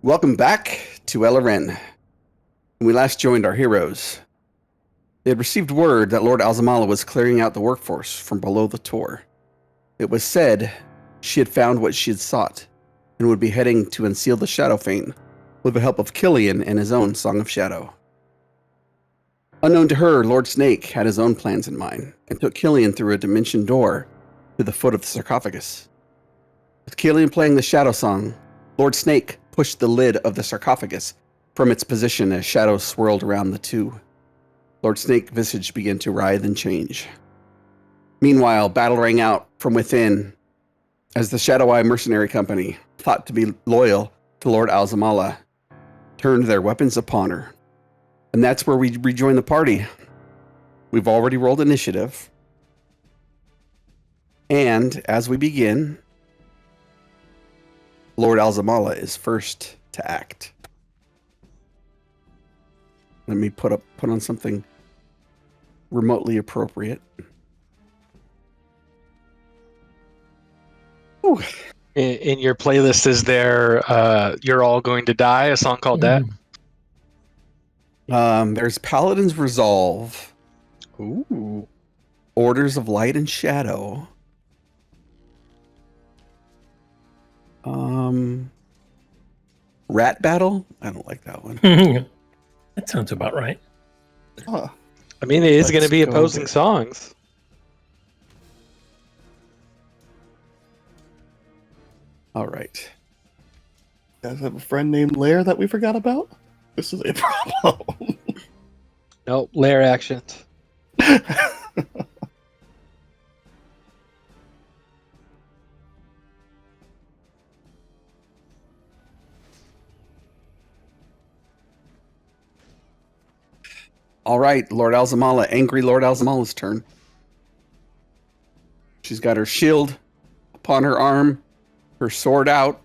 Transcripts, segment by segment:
Welcome back to Eleren. When we last joined our heroes, they had received word that Lord Alzemala was clearing out the workforce from below the Tor. It was said she had found what she had sought and would be heading to unseal the Shadow Fane with the help of Killian and his own Song of Shadow. Unknown to her, Lord Snake had his own plans in mind and took Killian through a dimension door to the foot of the sarcophagus. With Killian playing the Shadow Song, Lord Snake pushed the lid of the sarcophagus from its position as shadows swirled around the two. Lord Snake's visage began to writhe and change. Meanwhile, battle rang out from within as the Shadow Eye Mercenary Company, thought to be loyal to Lord Alzemala, turned their weapons upon her. And that's where we rejoin the party. We've already rolled initiative. And as we begin, Lord Alzemala is first to act. Let me put on something remotely appropriate. Ooh. In your playlist, is there "You're All Going to Die," a song called that? There's Paladin's Resolve. Ooh. Orders of Light and Shadow. Rat Battle? I don't like that one. That sounds about right. Huh. I mean, it is going to Let's be go opposing with- songs. All right. You guys have a friend named Lair that we forgot about? This is a problem. Nope, lair actions. All right, Lord Alzemala, angry Lord Alzemala's turn. She's got her shield upon her arm, her sword out,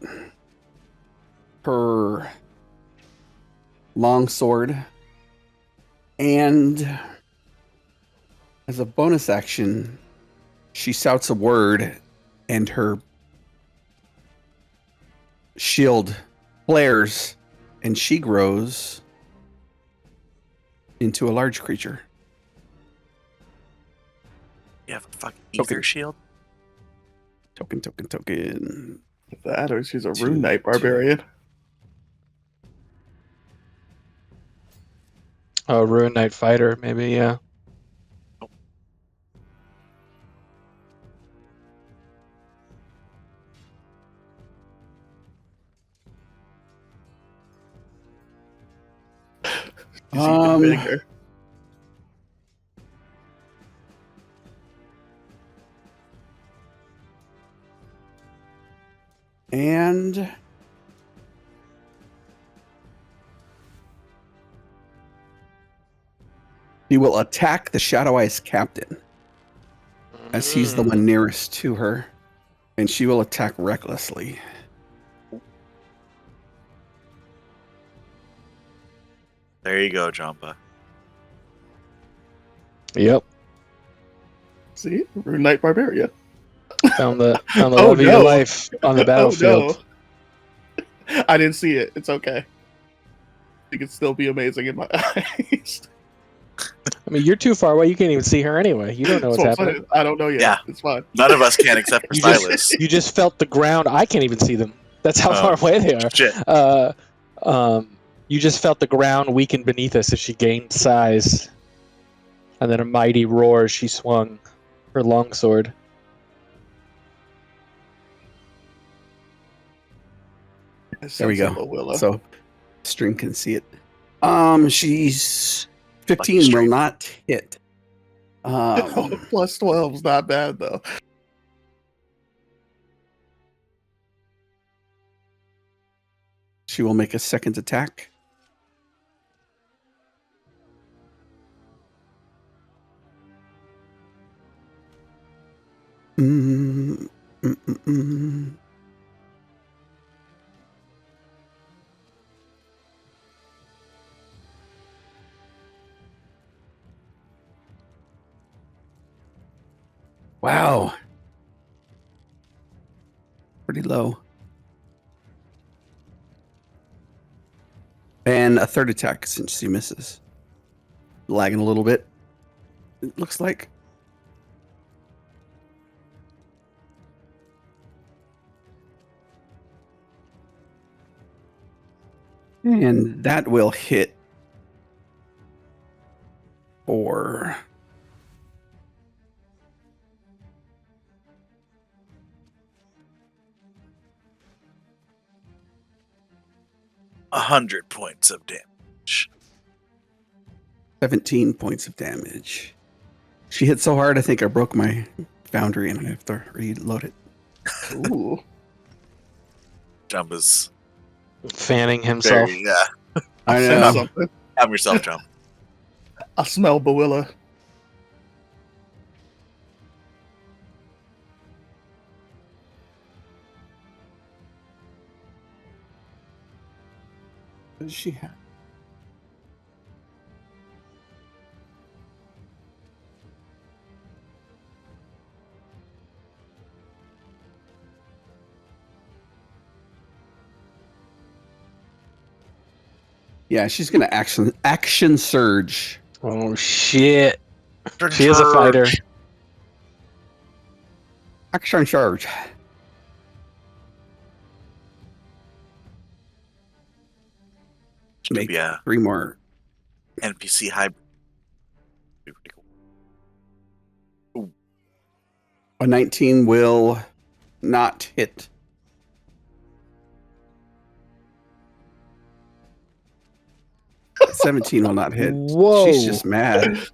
her long sword, and as a bonus action, she shouts a word and her shield flares and she grows into a large creature. You have a fucking ether Okay. shield? Token. That or she's a Two, Rune Knight barbarian. Oh, Ruin Knight Fighter, maybe, yeah. She's even bigger. And he will attack the Shadow Eyes captain as he's the one nearest to her. And she will attack recklessly. There you go, Jumpa. Yep. See? Rune Knight barbarian. Found the Oh, love of your no. life on the battlefield. Oh, no. I didn't see it. It's okay. It could still be amazing in my eyes. I mean, you're too far away. You can't even see her anyway. You don't know what's That's what I'm happening. saying. I don't know yet. Yeah. It's fine. None of us can except for You just- Silas. You just felt the ground. I can't even see them. That's how Oh, far away they are. Shit. You just felt the ground weaken beneath us as she gained size. And then a mighty roar as she swung her longsword. There we go. Willow. So stream can see it. She's 15 Lucky will stream. not hit. Plus 12's not bad, though. She will make a second attack. Mm, mm, mm, mm. Wow. Pretty low. And a third attack since she misses. Lagging a little bit. It looks like. And that will hit for 100 points of damage. 17 points of damage. She hit so hard, I think I broke my foundry and I have to reload it. Ooh. Jumba's Fanning himself. very, yeah. I Sense know. something. Have yourself jump. I smell Bawilla. What does she have? Yeah, she's gonna action surge. Oh shit! She is a fighter. Action surge. Should Make be a 3 more. NPC hybrid. Be pretty cool. A 19 will not hit. A 17 will not hit. Whoa. She's just mad.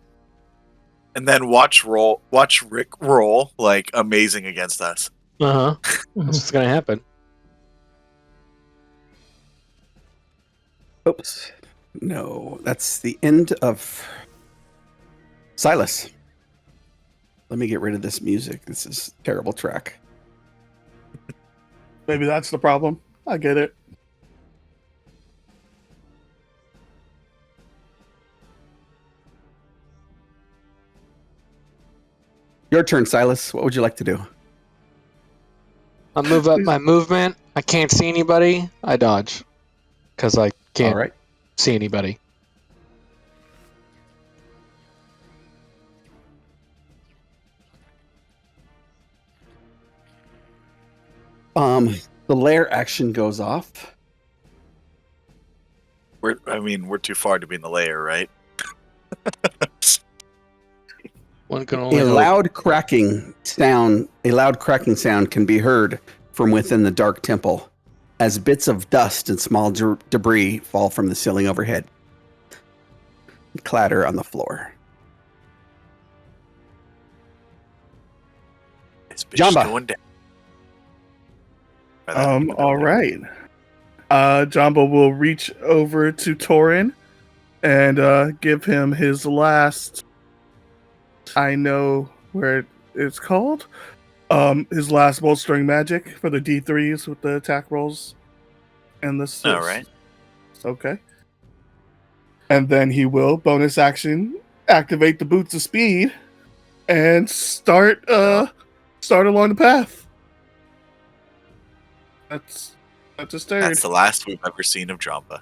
And then watch Rick roll like amazing against us. Uh huh. That's what's gonna happen. Oops. No, that's the end of Silas. Let me get rid of this music. This is a terrible track. Maybe that's the problem. I get it. Your turn, Silas. What would you like to do? I move up my movement. I can't see anybody. I dodge because I can't All right. see anybody. The lair action goes off. We're too far to be in the layer, right? One can only A hope. loud cracking sound can be heard from within the dark temple as bits of dust and small debris fall from the ceiling overhead. Clatter on the floor. This bitch is Jamba. going down. All right. Jumbo will reach over to Torin and give him his last. I know where it's called. His last bolstering magic for the D3s with the attack rolls and the All right. Okay. And then he will bonus action activate the boots of speed and start along the path. That's his turn. That's the last we've ever seen of Jamba.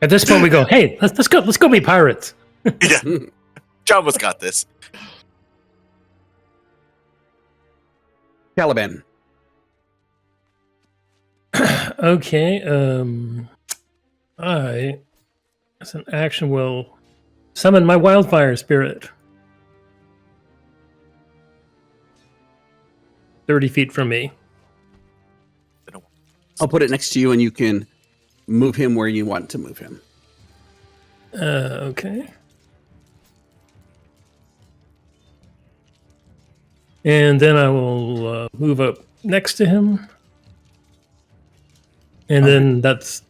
At this point, we go, "Hey, let's go be pirates." Yeah, Jamba's got this. Caliban. Okay. I, as an action, will summon my Wildfire Spirit. 30 feet from me. I'll put it next to you and you can move him where you want to move him. Okay. And then I will move up next to him. And then that's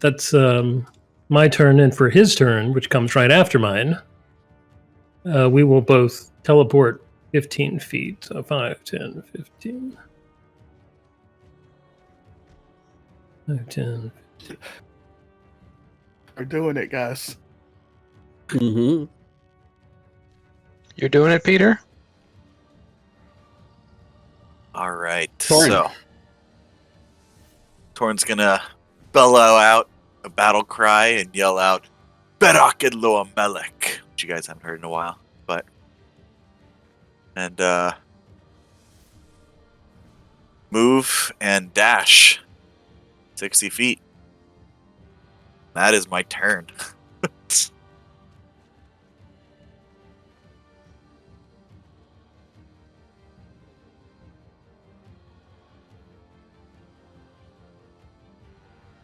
my turn. And for his turn, which comes right after mine, we will both teleport 15 feet. So 5, 10, 15. 5, 10. We're doing it, guys. Mm-hmm. You're doing it, Peter? All right. Torin. So Torin's gonna bellow out a battle cry and yell out, Berak and Loa Melek, which you guys haven't heard in a while. And move and dash 60 feet. That is my turn.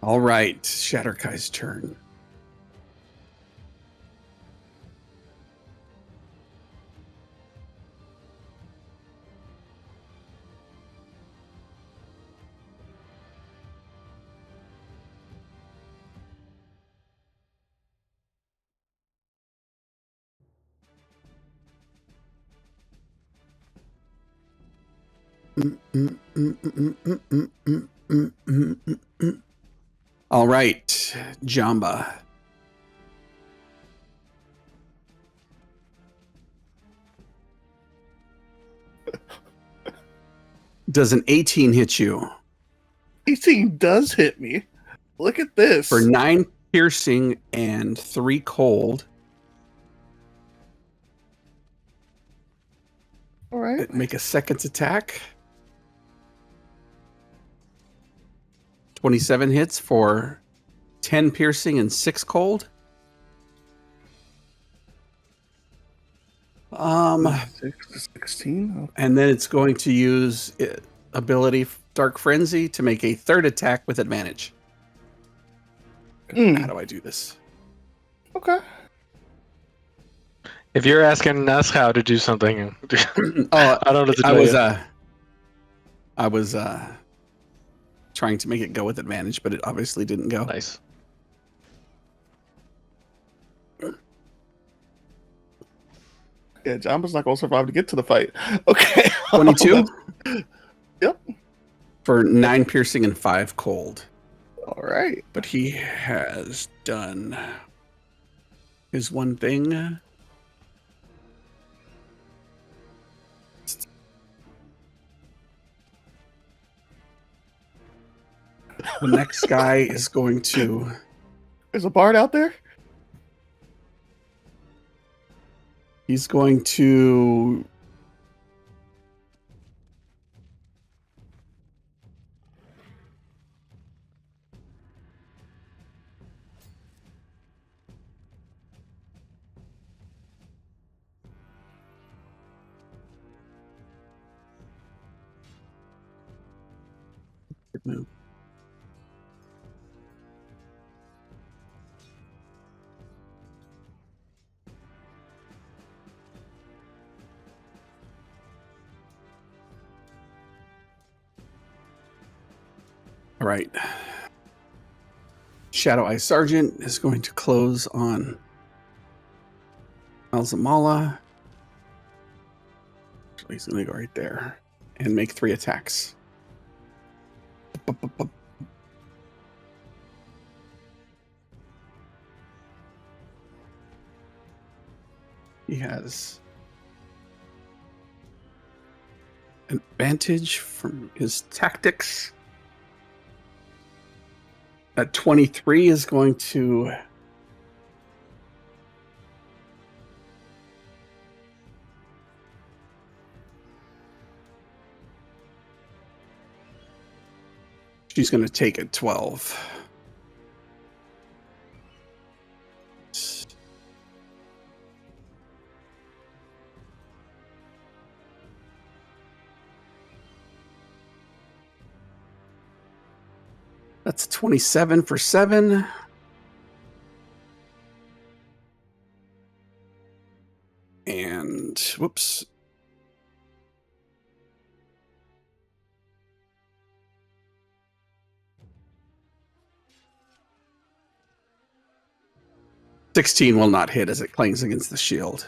All right, Shatterkai's turn. All right, Jamba. Does an 18 hit you? 18 does hit me. Look at this. For 9 piercing and 3 cold. All right. Make a second attack. 27 hits for 10 piercing and 6 cold. 16. And then it's going to use ability Dark Frenzy to make a third attack with advantage. How do I do this? Okay. If you're asking us how to do something, Oh, I don't know what to tell you. I was trying to make it go with advantage, but it obviously didn't go. Nice. Yeah, Jamba's not going to survive to get to the fight. Okay. 22? Yep. For 9 piercing and 5 cold. All right. But he has done his one thing. The next guy is going to... There's a bard out there? He's going to... move. All right. Shadow Eye Sergeant is going to close on Alzemala. Actually, he's going to go right there and make 3 attacks. He has advantage from his tactics. At 23 is going to she's going to take a 12. That's 27 for 7. And whoops. $16 will not hit as it clangs against the shield.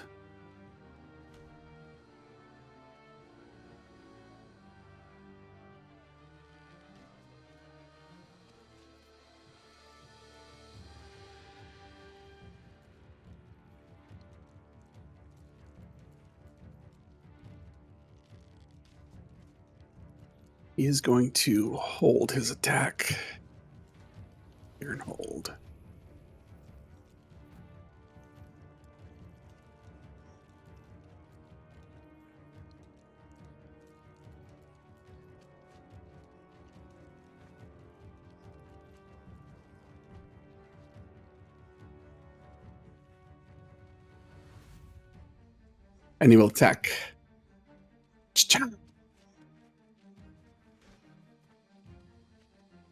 He is going to hold his attack. Clear and hold. And he will attack. Cha-cha.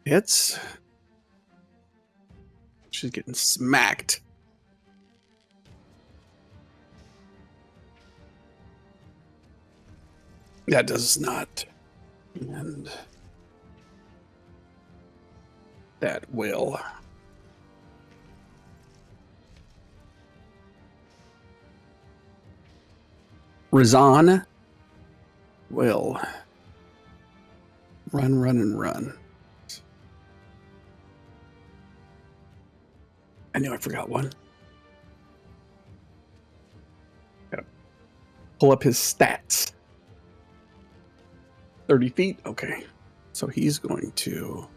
Hits. She's getting smacked. That does not. And that will. Razan will run, and run. I knew I forgot one. Gotta pull up his stats. 30 feet? Okay. So he's going to...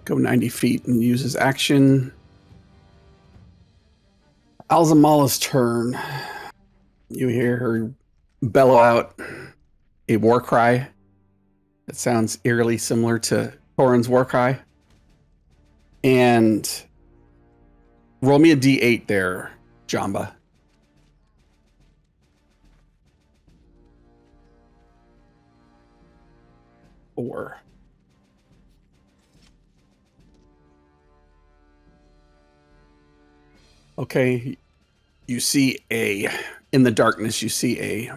go 90 feet and use his action. Alzemala's turn. You hear her bellow out a war cry that sounds eerily similar to Thorin's war cry. And roll me a d8 there, Jamba. Four. Okay, you see in the darkness, you see a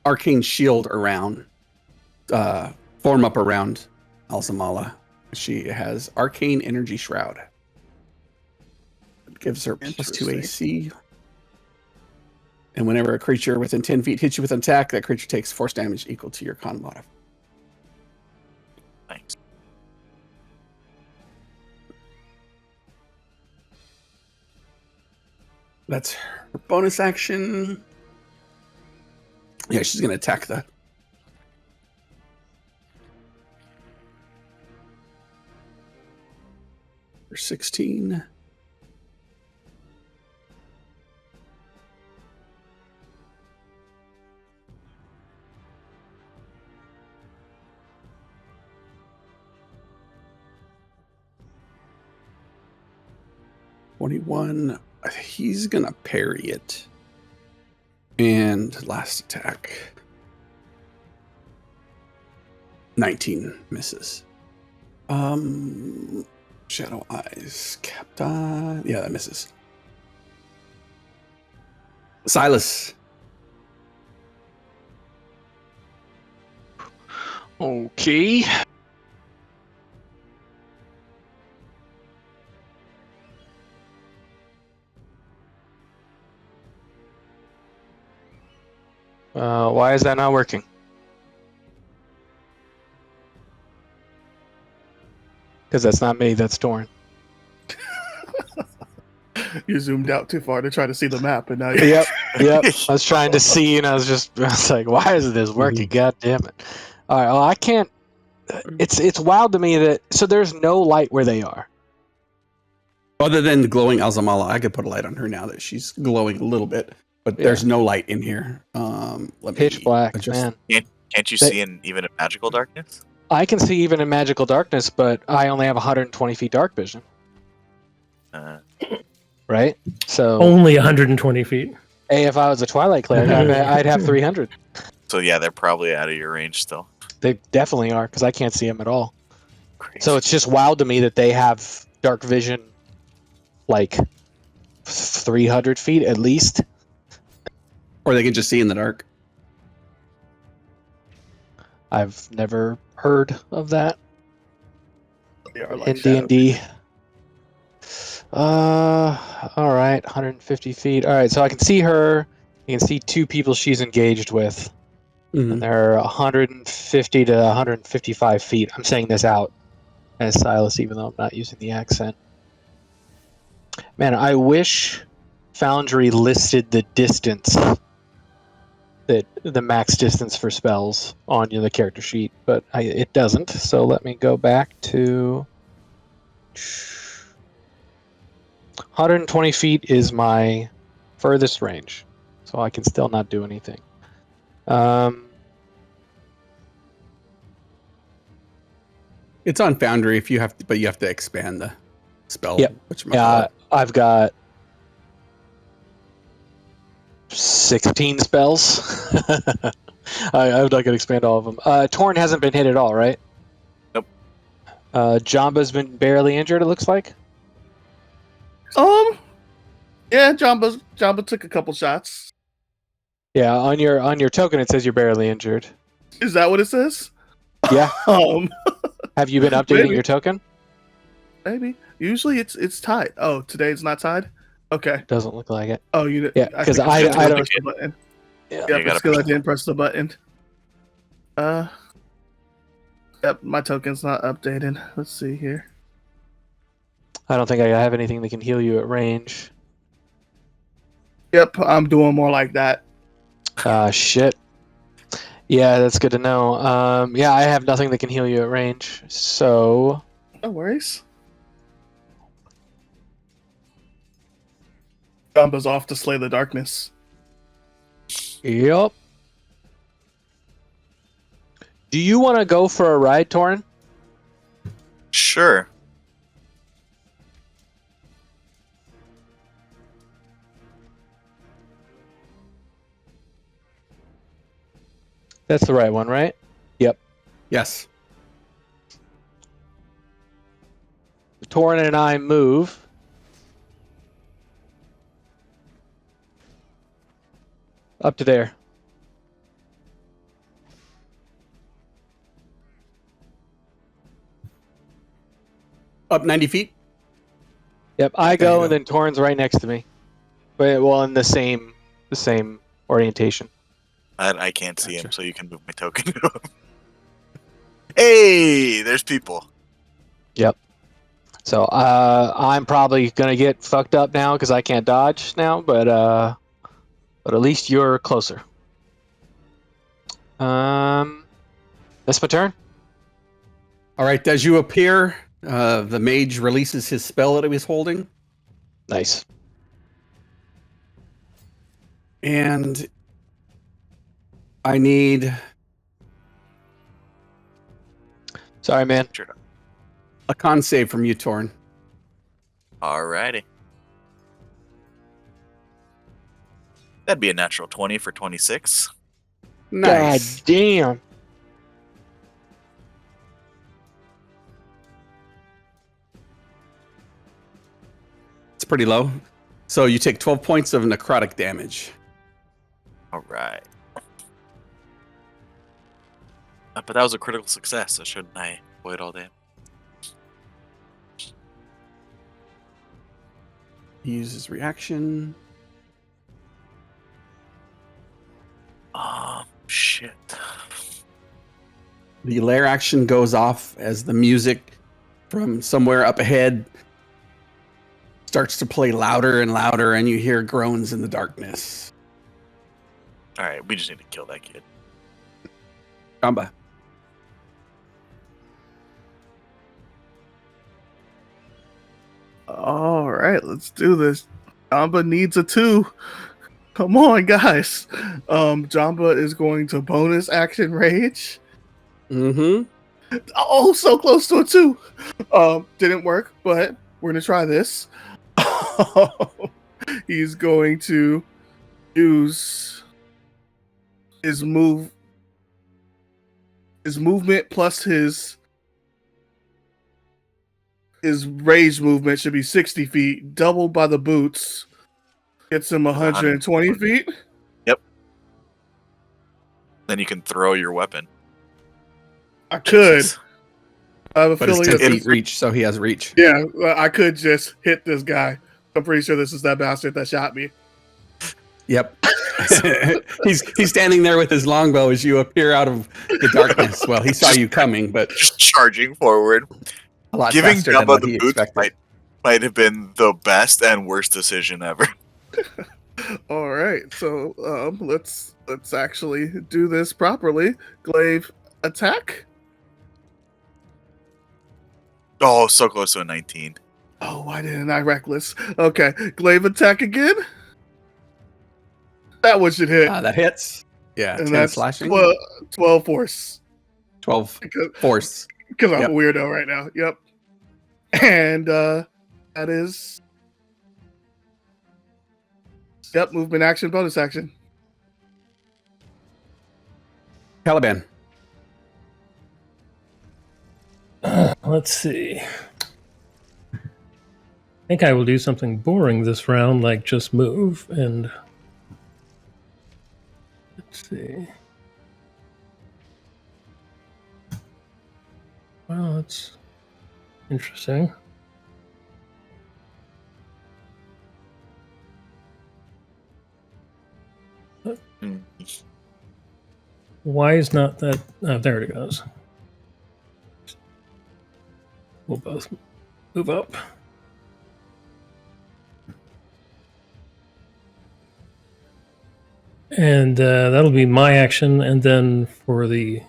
arcane shield around, form up around Alzemala. She has arcane energy shroud. It gives her +2 AC. And whenever a creature within 10 feet hits you with an attack, that creature takes force damage equal to your con modifier. Thanks. That's her bonus action. Yeah, she's going to attack the... for 16. $21. He's going to parry it. And last attack. 19 misses. Shadow Eyes. Captain. Yeah, that misses. Silas. Okay. Why is that not working? Because that's not me, that's Doran. You zoomed out too far to try to see the map, and now Yep. I was trying to see, and I was like, why isn't this working? God damn it. All right, well, I can't. It's wild to me that. So there's no light where they are. Other than glowing Alzemala, I could put a light on her now that she's glowing a little bit, but there's no light in here. Pitch black, man. Can't you see in even a magical darkness? I can see even in magical darkness, but I only have 120 feet dark vision. Right? So Only 120 feet. Hey, if I was a Twilight Cleric, I'd have 300. So yeah, they're probably out of your range still. They definitely are, because I can't see them at all. Crazy. So it's just wild to me that they have dark vision like 300 feet at least. Or they can just see in the dark. I've never heard of that They are like in Shadow D&D. All right, 150 feet. All right, so I can see her. You can see two people she's engaged with. Mm-hmm. And they're 150 to 155 feet. I'm saying this out as Silas, even though I'm not using the accent. Man, I wish Foundry listed the distance, that the max distance for spells on the character sheet, but it doesn't. So let me go back to 120 feet is my furthest range, so I can still not do anything. It's on Foundry if you have to, but you have to expand the spell. Yep. Whatchamacallit. I've got 16 spells. I'm not going to expand all of them. Torn hasn't been hit at all, right? Nope. Jamba's been barely injured, it looks like. Yeah, Jamba took a couple shots. Yeah, on your token it says you're barely injured. Is that what it says? Yeah. um, Have you been updating your token? maybe. Usually it's tied. Oh, today it's not tied. Okay. Doesn't look like it. Oh, you Yeah, because think I it's don't. press the button. Yeah. Yep, You gotta it's because I press the didn't press the button. Yep, my token's not updated. Let's see here. I don't think I have anything that can heal you at range. Yep, I'm doing more like that. Shit. Yeah, that's good to know. Yeah, I have nothing that can heal you at range. So No worries. Jumba's off to slay the darkness. yep. Do you want to go for a ride, Torin? Sure. That's the right one, right? Yep. Yes. Torin and I move. Up to there. Up 90 feet. Yep, I There you go, go. and then Torin's right next to me. But well, in the same orientation. I can't see him, Gotcha. so you can move my token to him. Hey, there's people. So I'm probably gonna get fucked up now because I can't dodge now, but at least you're closer. That's my turn. All right. As you appear, the mage releases his spell that he was holding, Nice. and I need Sorry, man. Sure. a con save from you, Torn. Alrighty. That'd be a natural 20 for 26. Nice. God damn. It's pretty low. So you take 12 points of necrotic damage. Alright. But that was a critical success, so shouldn't I avoid all damage? He uses reaction. Shit. The lair action goes off as the music from somewhere up ahead starts to play louder and louder, and you hear groans in the darkness. Alright, we just need to kill that kid. Jamba. All right, let's do this. Jamba needs a 2. Come on, guys. Jamba is going to bonus action rage. Mm-hmm. Oh, so close to a 2. Didn't work, but we're gonna try this. He's going to use his movement plus his rage movement should be 60 feet, doubled by the boots. Gets him 120 feet. Then you can throw your weapon. I could. I have a But it's feeling 10 it's feet reach, so he has reach. yeah, I could just hit this guy. I'm pretty sure this is that bastard that shot me. Yep. he's standing there with his longbow as you appear out of the darkness. Well, he saw you coming, but Just charging forward. a lot Giving faster than Jabba what the he boots expected. might have been the best and worst decision ever. All right, so let's actually do this properly. Glaive, attack. Oh, so close to a 19. Oh, why didn't I reckless? Okay, glaive attack again. That one should hit, That hits. Yeah, and 10 that's slashing. 12 force. 12 Because force. I'm Yep. a weirdo right now. Yep. And that is. Yep, movement action, bonus action. Caliban. Let's see. I think I will do something boring this round, like just move and. Let's see. Well, that's interesting. Mm. Why is not that? Oh, there it goes. We'll both move up. And that'll be my action. And then for the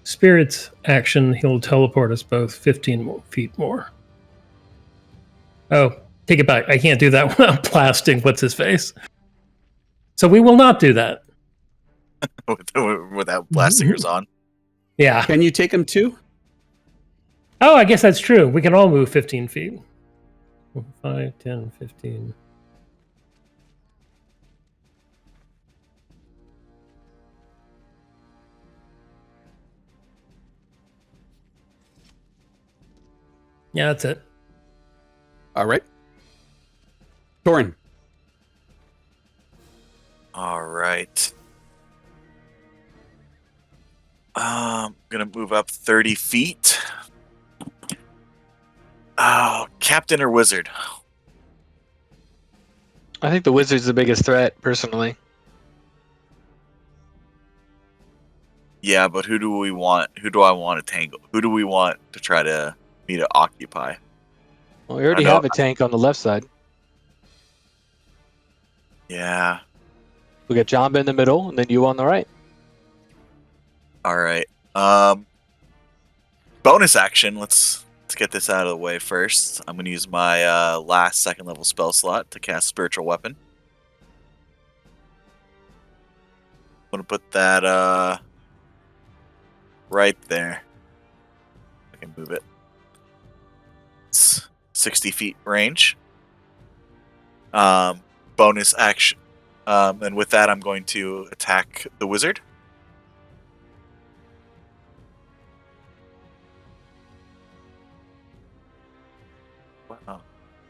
spirit's action, he'll teleport us both 15 feet more. Oh, take it back. I can't do that without blasting what's his face. So we will not do that. Without blasting yours on. Yeah. Can you take him too? Oh, I guess that's true. We can all move 15 feet. 5, 10, 15. Yeah, that's it. All right. Torin. All right. I'm gonna move up 30 feet. Oh, captain or wizard? I think the wizard's the biggest threat, personally. Yeah, but who do we want? Who do I want to tangle? Who do we want to try to me to occupy? Well, we already know. have a tank on the left side. Yeah. We got Jamba in the middle, and then you on the right. All right. Bonus action. Let's get this out of the way first. I'm gonna use my last second level spell slot to cast Spiritual Weapon. I'm gonna put that right there. I can move it. It's 60 feet range. Bonus action. And with that, I'm going to attack the wizard. Wow.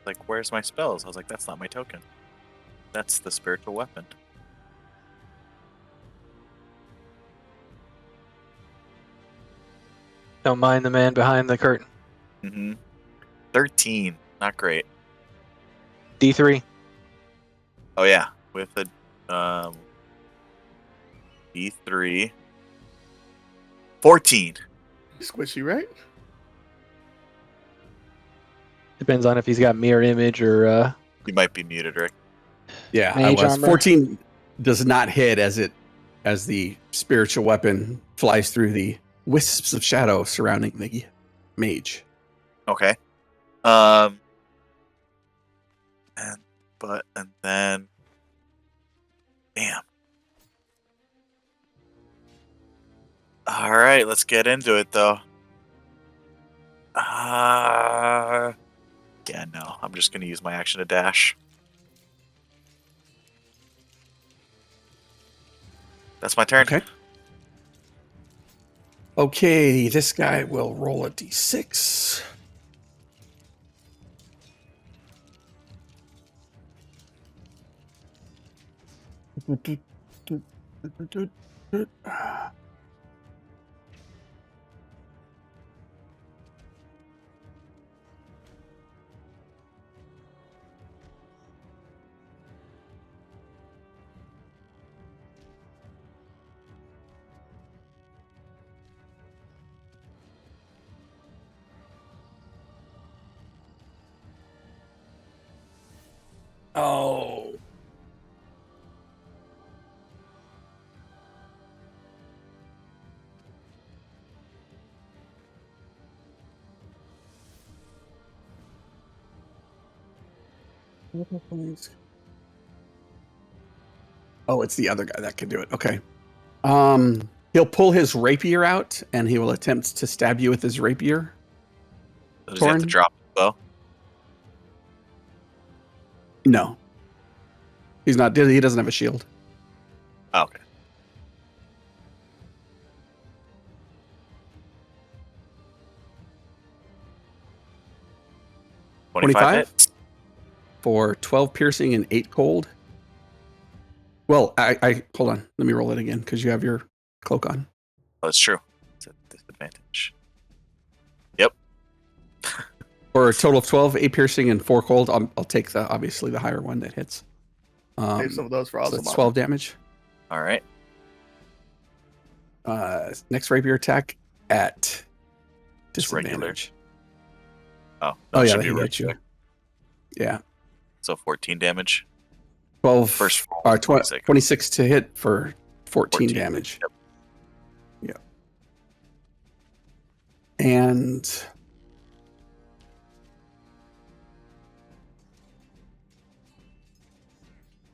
Like, where's my spells? I was like, that's not my token. That's the spiritual weapon. Don't mind the man behind the curtain. Mm-hmm. 13. Not great. D3. Oh, yeah. With a D3. 14. Squishy, right? Depends on if he's got mirror image or You might be muted, Rick. Yeah, I Mage was. armor. 14 does not hit as the spiritual weapon flies through the wisps of shadow surrounding the mage. Okay. And then damn. All right, let's get into it though. Yeah, no. I'm just going to use my action to dash. That's my turn. Okay. Okay, this guy will roll a d6. Oh. Oh, it's the other guy that can do it. Okay. He'll pull his rapier out and he will attempt to stab you with his rapier. Does he have to Torn? drop the bow? No. He's not. He doesn't have a shield. Oh, okay. $25 hits? For 12 piercing and 8 cold. Well, I hold on. Let me roll it again because you have your cloak on. Oh, that's true. It's a disadvantage. Yep. For a total of 12, 8 piercing and 4 cold. I'll take obviously the higher one that hits. Save some of those for So Alzemala. that's 12 damage. All right. Next rapier attack at Just regular. disadvantage. Oh, Oh, it yeah, should he be hit you. regular. Yeah. So 14 damage. 12, First roll, 26 to hit for 14 damage. Yep. Yeah. And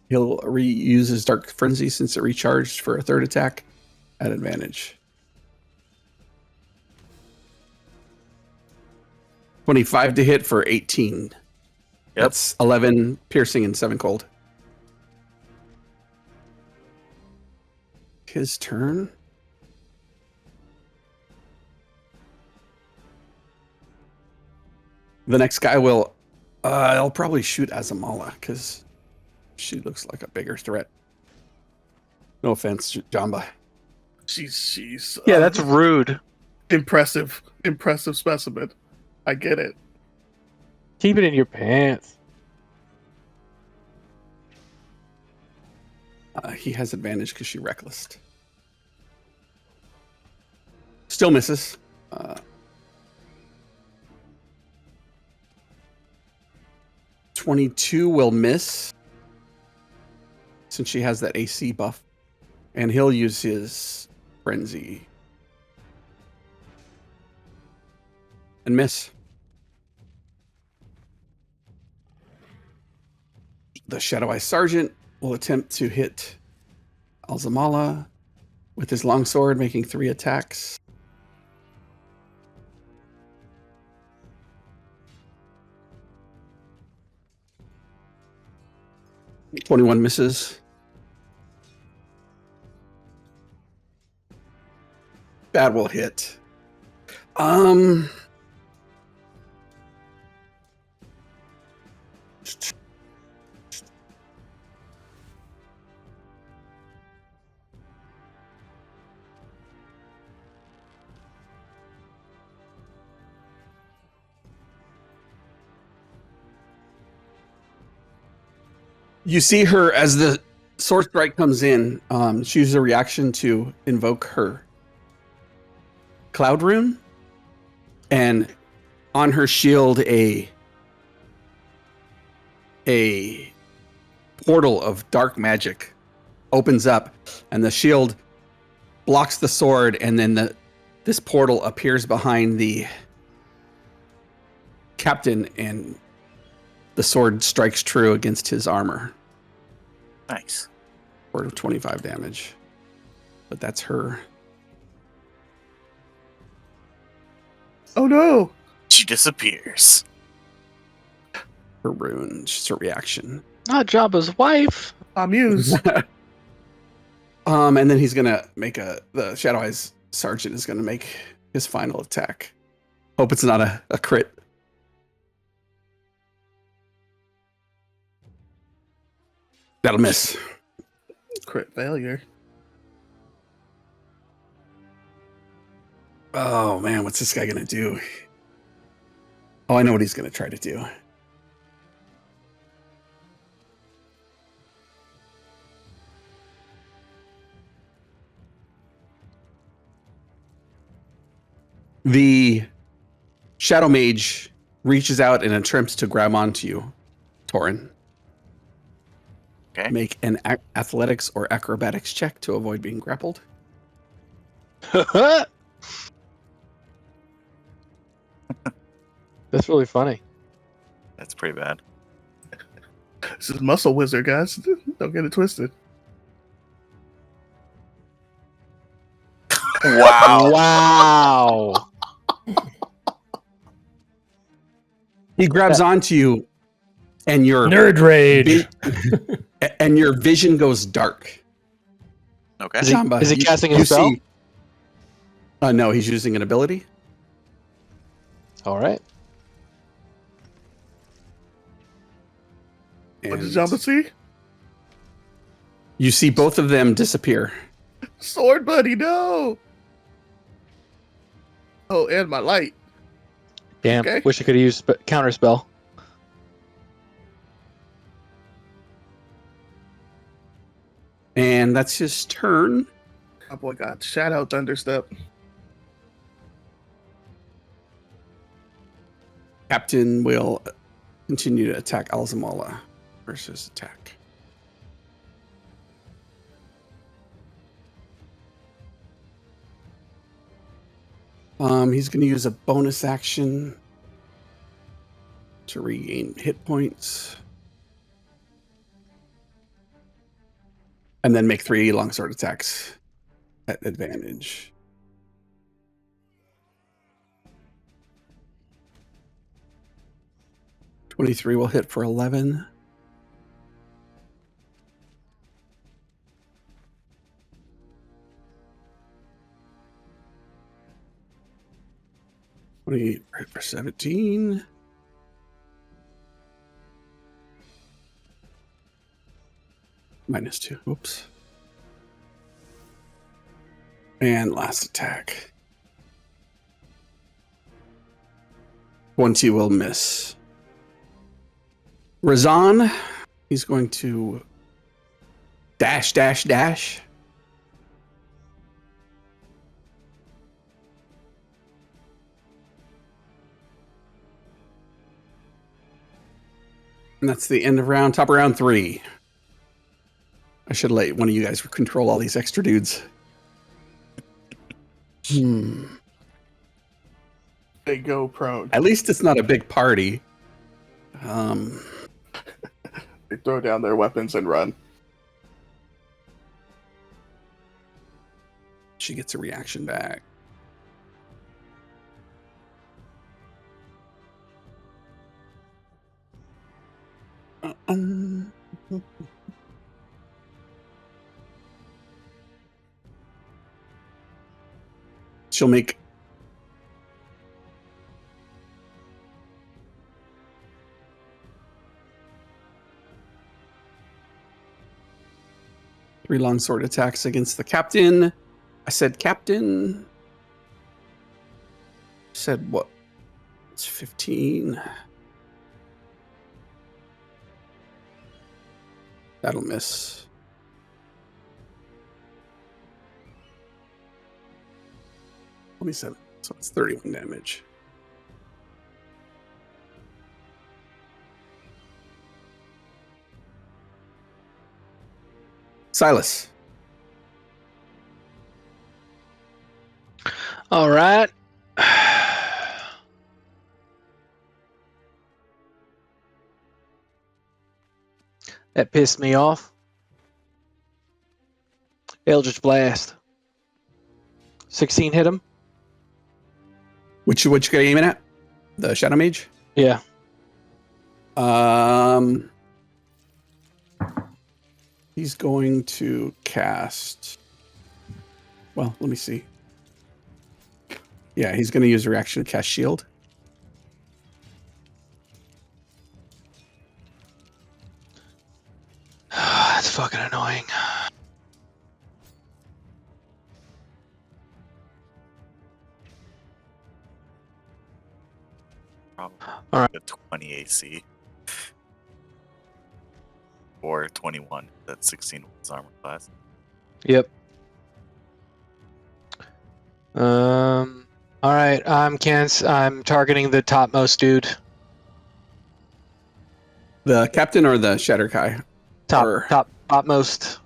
he'll reuse his Dark Frenzy since it recharged for a third attack at advantage. 25 to hit for 18. Yep. That's 11 piercing and 7 cold. His turn. The next guy will I'll probably shoot Alzemala because she looks like a bigger threat. No offense, Jamba. She's Yeah, that's rude. impressive specimen. I get it. Keep it in your pants. He has advantage because she reckless. Still misses. 22 will miss since she has that AC buff. And he'll use his frenzy. And miss. The Shadow Eye Sergeant will attempt to hit Alzemala with his longsword, making 3 attacks. $21 misses. That will hit. You see her as the sword strike comes in. She uses a reaction to invoke her cloud rune, and on her shield a portal of dark magic opens up, and the shield blocks the sword, and then this portal appears behind the captain, and the sword strikes true against his armor. Nice. For 25 damage. But that's her. Oh no! She disappears. Her rune. Just a reaction. Not Jabba's wife. Amuse. And then he's gonna make the Shadow Eyes Sergeant is gonna make his final attack. Hope it's not a crit. That'll miss. Crit failure. Oh man, what's this guy gonna do? Oh, I know what he's gonna try to do. The Shadow Mage reaches out and attempts to grab onto you, Torin. Okay. Make an athletics or acrobatics check to avoid being grappled. That's really funny. That's pretty bad. This is Muscle Wizard, guys. Don't get it twisted. Wow. Wow. He grabs onto you, and your Nerd rage. and your vision goes dark. Okay. Jamba, Is he casting a spell? No, he's using an ability. All right. What did And Jamba see? you see both of them disappear. Sword buddy, no! Oh, and my light. Damn. Okay. Wish I could have used counter spell. And that's his turn. My boy got Shadow Thunderstep. Captain will continue to attack Alzemala versus attack. He's going to use a bonus action to regain hit points. And then make 3 longsword attacks at advantage. .23 will hit for 11. .28 hit for 17. -2. Oops. And last attack. 20 will miss. Razan, he's going to dash. And that's the end of round, top of round 3. I should let one of you guys control all these extra dudes. They go prone. At least it's not a big party. They throw down their weapons and run. She gets a reaction back. She'll make three longsword attacks against the captain. I said captain. Said what? It's 15. That'll miss. $27. So it's 31 damage. Silas. All right. That pissed me off. Eldritch Blast. 16 hit him. What you got aiming at? The Shadow Mage? Yeah. He's going to cast. Well, let me see. Yeah, he's going to use a reaction to cast Shield. That's fucking annoying. Probably All right. a 20 AC. Or 21. That's 16 with his armor class. Yep. All right. I'm targeting the topmost dude. The captain or the Shatterkai? Or Topmost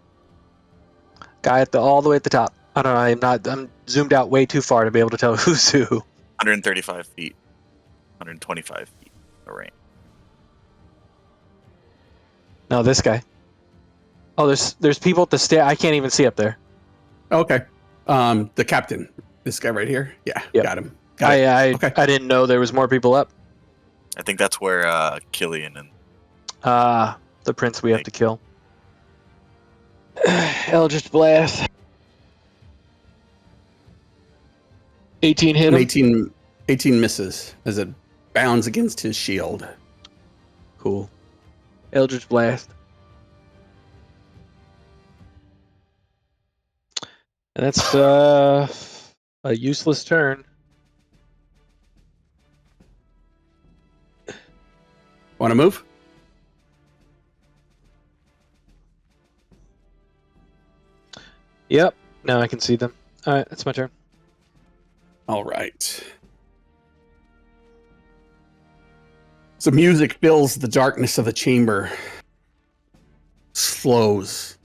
guy all the way at the top. I don't know. I'm zoomed out way too far to be able to tell who's who. 135 feet, 125 feet the range. No, this guy. Oh, there's people at the stair. I can't even see up there. okay. The captain. This guy right here. Yeah, Yep. got him. Got it. Okay. I didn't know there was more people up. I think that's where Killian and The prince we have to kill. Eldritch Blast. 18 hit him. 18 misses as it bounds against his shield. Cool. Eldritch Blast. And that's a useless turn. Want to move? Yep. Now I can see them. All right, that's my turn. All right. So music fills the darkness of the chamber. Slows.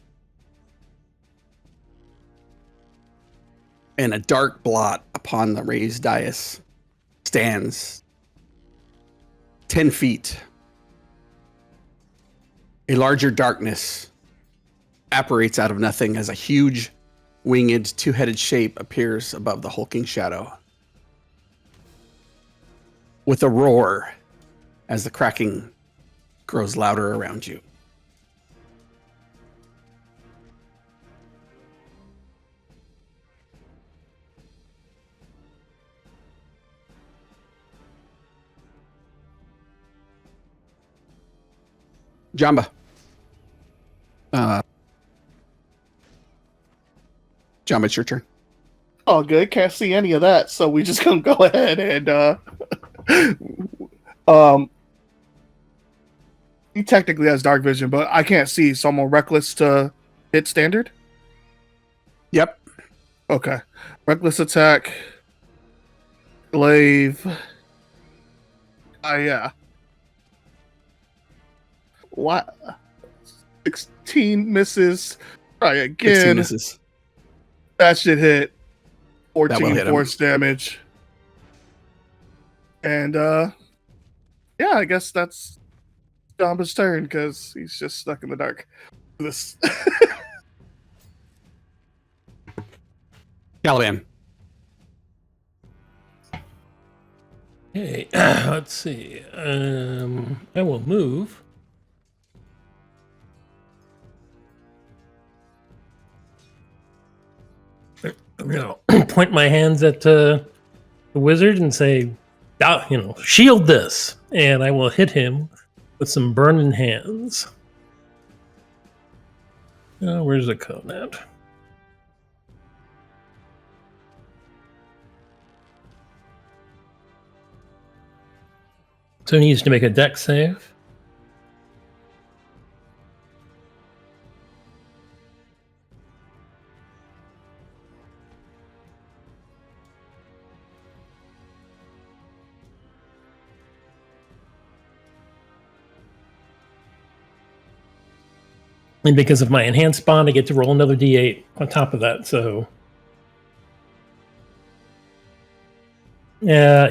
And a dark blot upon the raised dais stands 10 feet. A larger darkness apparates out of nothing as a huge, winged, two-headed shape appears above the hulking shadow. With a roar as the cracking grows louder around you. Jamba. Jamba, it's your turn. Oh, good. Can't see any of that, so we just gonna go ahead and he technically has dark vision, but I can't see, so I'm on reckless to hit standard. Yep. Okay. Reckless attack. Glaive. Yeah. What? 16 misses. Try 16 again. misses. That should hit. That will 14 hit him. force damage. And yeah, I guess that's Jamba's turn because he's just stuck in the dark. This Caliban. Okay, let's see. I will move. Point my hands at the wizard and say, shield this, and I will hit him with some burning hands. Where's the code at? So he needs to make a dex save. And because of my enhanced bond, I get to roll another d8 on top of that. So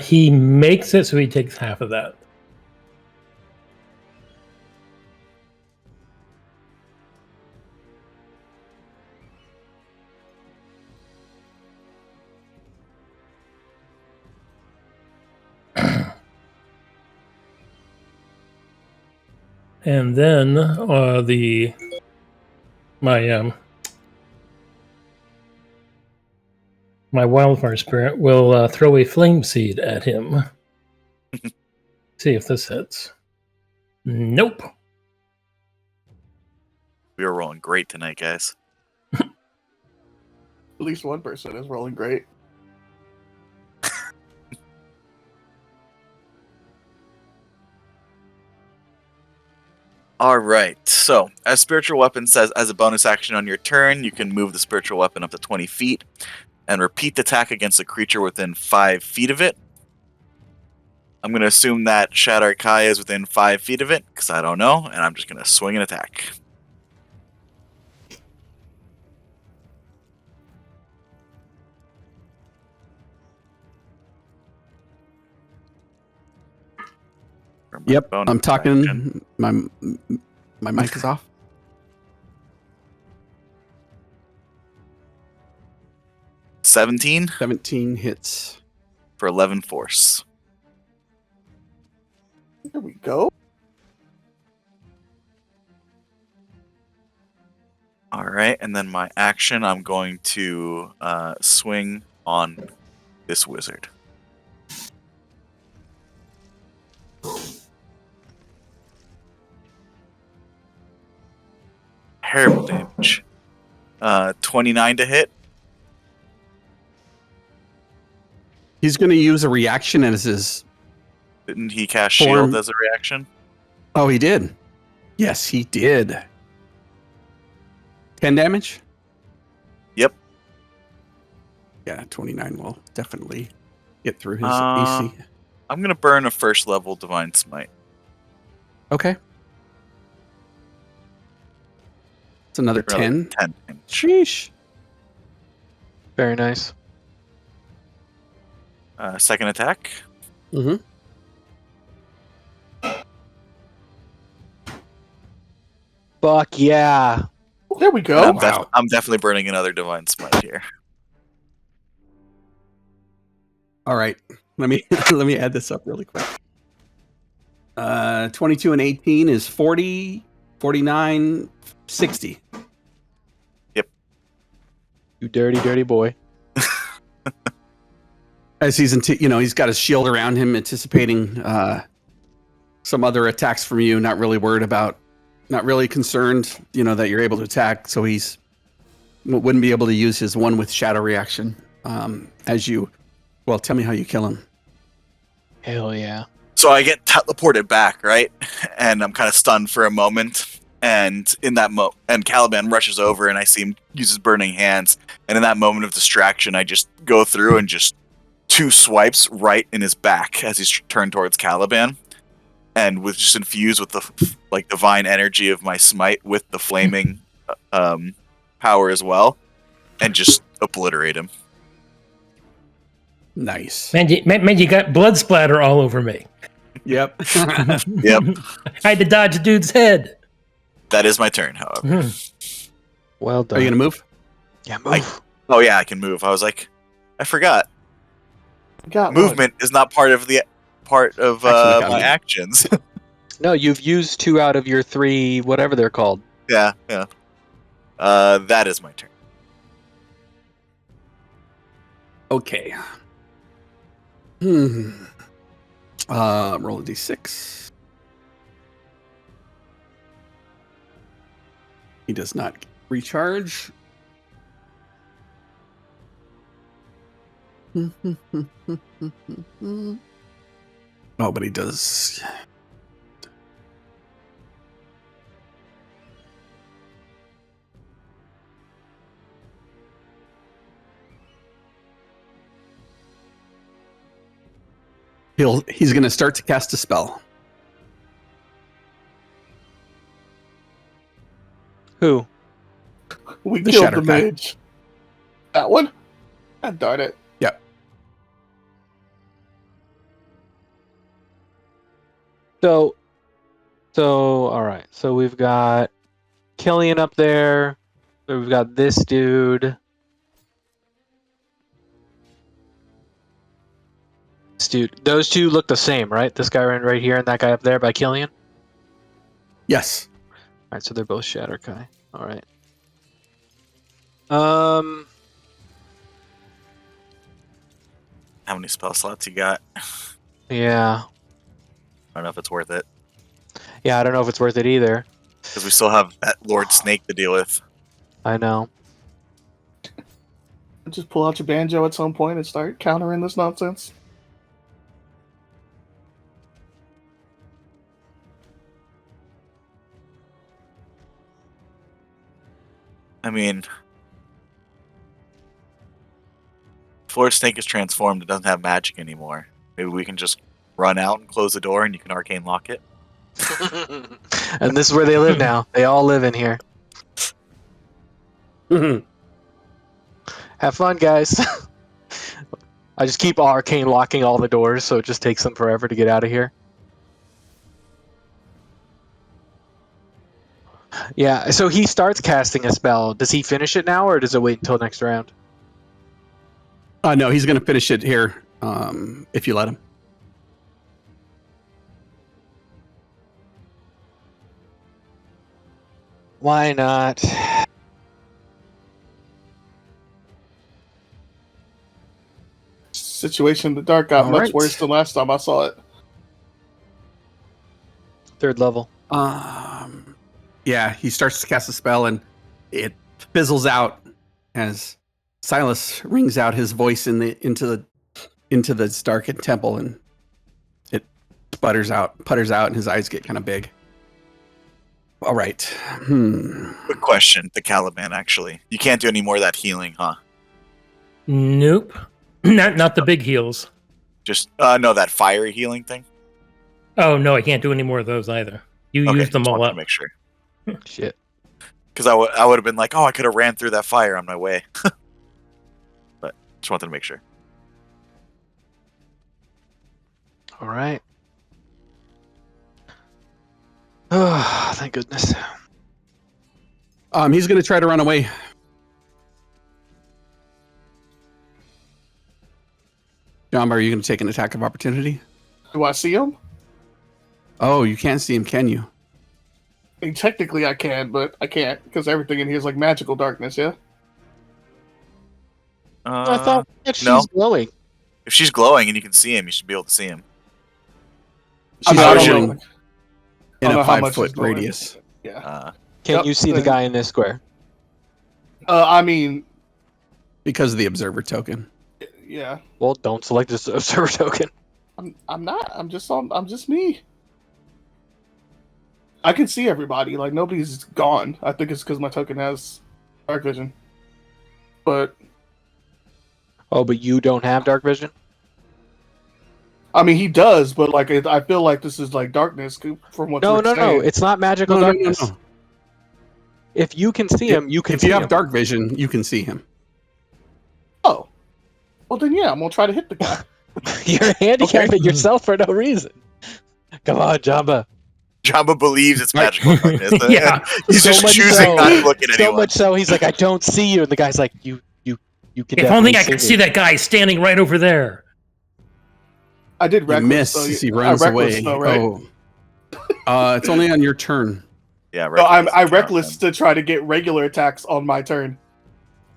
he makes it, so he takes half of that. And then my Wildfire Spirit will throw a flame seed at him. See if this hits. Nope. We are rolling great tonight, guys. at least one person is rolling great. All right. So, as spiritual weapon says, as a bonus action on your turn, you can move the spiritual weapon up to 20 feet and repeat the attack against a creature within 5 feet of it. I'm going to assume that Shadow Kai is within 5 feet of it, because I don't know, and I'm just going to swing an attack. For my Yep, bonus I'm talking. action. My mic is off. 17 17 hits. for 11 force. There we go. All right, and then my action, I'm going to swing on this wizard. Terrible damage. 29 to hit. He's going to use a reaction as his. Didn't he cast Form. shield as a reaction? Oh, he did. Yes, he did. 10 damage? Yep. Yeah, 29 will definitely get through his Uh, AC. I'm gonna burn a first level divine smite. Okay. It's another For 10. 10 damage. Sheesh. Very nice. Second attack. Mm-hmm. Fuck yeah. There we And go. I'm definitely burning another divine smite here. All right. Let me let me add this up really quick. 22 and 18 is 40, 49, 60. You dirty, dirty boy. As he's he's got his shield around him, anticipating some other attacks from you. Not really worried about, not really concerned, that you're able to attack. So he's wouldn't be able to use his one with shadow reaction. As you, well, tell me how you kill him. Hell yeah. So I get teleported back, right? And I'm kind of stunned for a moment. And in that and Caliban rushes over, and I see him use his burning hands. And in that moment of distraction, I just go through and just 2 swipes right in his back as he's turned towards Caliban. And with just infused with the divine energy of my smite with the flaming power as well, and just obliterate him. Nice. Man, you got blood splatter all over me. Yep. Yep. I had to dodge a dude's head. That is my turn, however. Well done. Are you gonna move? Yeah, move. Oh yeah, I can move. I was like, I forgot. Got Movement is not part of Action my economy. actions. No, you've used 2 out of your 3, whatever they're called. Yeah. That is my turn. Okay. Roll a d6. He does not recharge. Oh, but he does. He's going to start to cast a spell. Who? We The killed Shatter the guy. mage. That one? God darn it. Yep. So, all right. So we've got Killian up there. We've got this dude. This dude. Those 2 look the same, right? This guy right here and that guy up there by Killian. Yes. All right, so they're both Shatter Kai. All right. How many spell slots you got? Yeah. I don't know if it's worth it. Yeah, I don't know if it's worth it either. Because we still have that Lord Snake to deal with. I know. Just pull out your banjo at some point and start countering this nonsense. I mean, if Lord Snake is transformed, it doesn't have magic anymore. Maybe we can just run out and close the door and you can arcane lock it. And this is where they live now. They all live in here. Have fun, guys. I just keep arcane locking all the doors, so it just takes them forever to get out of here. Yeah, so he starts casting a spell. Does he finish it now, or does it wait until next round? No, he's going to finish it here if you let him. Why not? Situation in the dark got All much right. worse than last time I saw it. 3rd level. Yeah, he starts to cast a spell and it fizzles out as Silas rings out his voice into the darkened temple, and it putters out, and his eyes get kind of big. All right. Quick question, the Caliban, actually. You can't do any more of that healing, huh? Nope. Not the big heals. Just, no, that fiery healing thing? Oh, no, I can't do any more of those either. You Okay, used them just all wanted up. to make sure. Shit. Because I would have been like, oh, I could have ran through that fire on my way. But just wanted to make sure. All right. Oh, thank goodness. He's going to try to run away. John, are you going to take an attack of opportunity? Do I see him? Oh, you can't see him, can you? I mean, technically I can, but I can't because everything in here is like magical darkness, yeah? I thought that she's no. glowing. If she's glowing and you can see him, you should be able to see him. She's I don't vision know. I in don't know a how much 5-foot is glowing. radius Yeah. Can Yep, you see the then- guy in this square? I mean, because of the observer token. yeah. Well, don't select this observer token. I'm not. I'm just me. I can see everybody. Like nobody's gone. I think it's because my token has dark vision. But Oh, but you don't have dark vision? I mean, he does. But like, I feel like this is like darkness from what. No. Rick's saying. It's not magical No. darkness. If you can see him, you can If see you have him. dark vision, you can see him. Oh, well then yeah, I'm gonna try to hit the guy. You're handicapping yourself for no reason. Come on, Jamba. Jabba believes it's magical darkness. Yeah. He's So just much choosing so- not to look at So anyone. much so, he's like, I don't see you. And the guy's like, you can If only I definitely could see that guy standing right over there. I did You reckless. miss so as he I runs reckless, away. though, right? Oh. It's only on your turn. Yeah, So I count reckless them. to try to get regular attacks on my turn.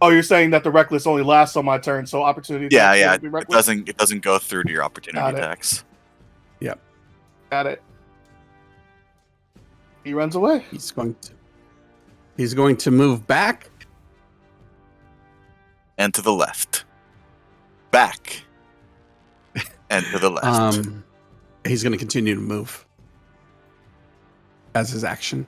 Oh, you're saying that the reckless only lasts on my turn, so opportunity. Yeah, attacks yeah. wouldn't be It reckless? doesn't go through to your opportunity Got it. attacks. Got it. He runs away. He's going to move back. And to the left. Back. And to the left. He's going to continue to move as his action.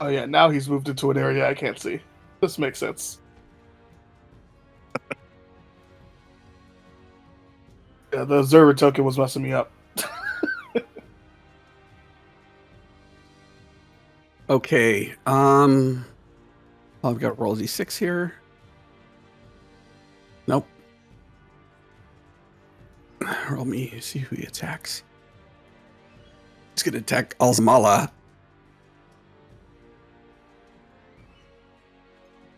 Oh yeah, now he's moved into an area I can't see. This makes sense. Yeah, the observer token was messing me up. Okay. I've got roll d6 here. Nope. Roll me. See who he attacks. He's going to attack Alzemala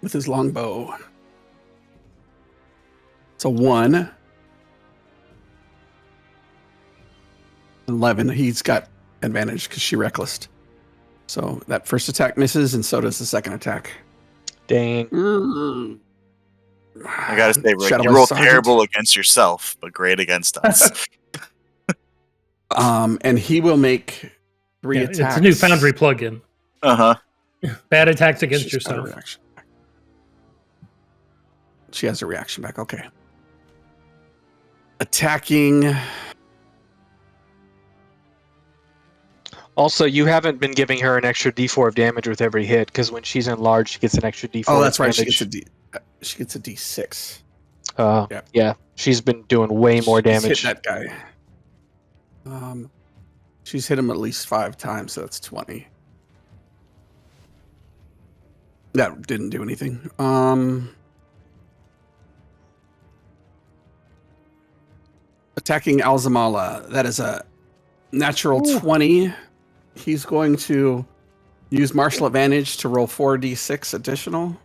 with his longbow. It's a 1. 11. He's got advantage because she recklessed. So that first attack misses, and so does the second attack. Dang. I gotta say, Rick, Shadow you roll Sergeant. terrible against yourself, but great against us. And he will make 3 Yeah, attacks. it's a new Foundry plugin. Uh-huh. Bad attacks against She's got a yourself. reaction back. She has a reaction back. Okay. Attacking. Also, you haven't been giving her an extra d4 of damage with every hit, because when she's enlarged, she gets an extra d4 Oh, of that's right. She damage. gets a D6. Yeah. Yeah, she's been doing way more She's damage. hit that guy. She's hit him at least 5 times, so that's 20. That didn't do anything. Attacking Alzemala. That is a natural 20 he's going to use martial advantage to roll 4d6 additional.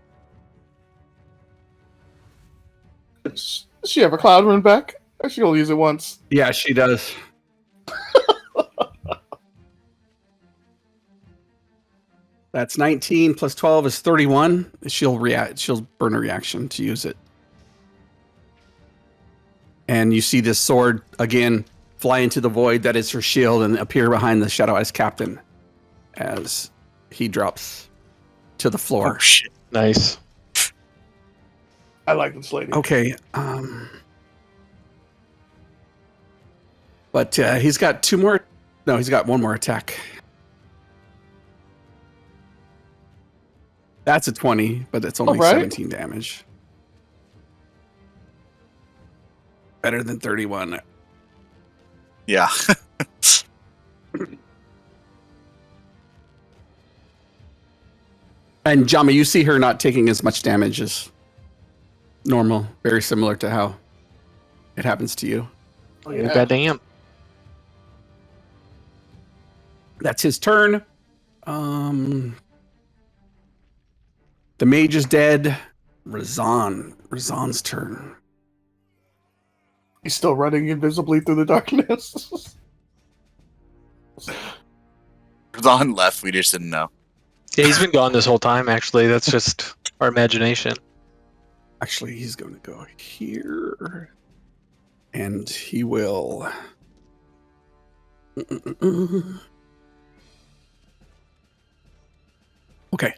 Does she have a cloud rune back? Or she only use it once? Yeah, she does. That's 19 plus 12 is 31. She'll burn a reaction to use it. And you see this sword again fly into the void that is her shield and appear behind the Shadow Eyes captain as he drops to the floor. Oh shit! Nice. I like this lady. Okay. But he's got two more. No, he's got one more attack. That's a 20, but it's only 17 damage. Better than 31. Yeah. And Jama, you see her not taking as much damage as normal. Very similar to how it happens to you. Oh, yeah. Goddamn. That's his turn. The mage is dead. Razan's turn. He's still running invisibly through the darkness. Razan left. We just didn't know. Yeah, he's been gone this whole time, actually. That's just our imagination. Actually, he's going to go here. And he will... Okay.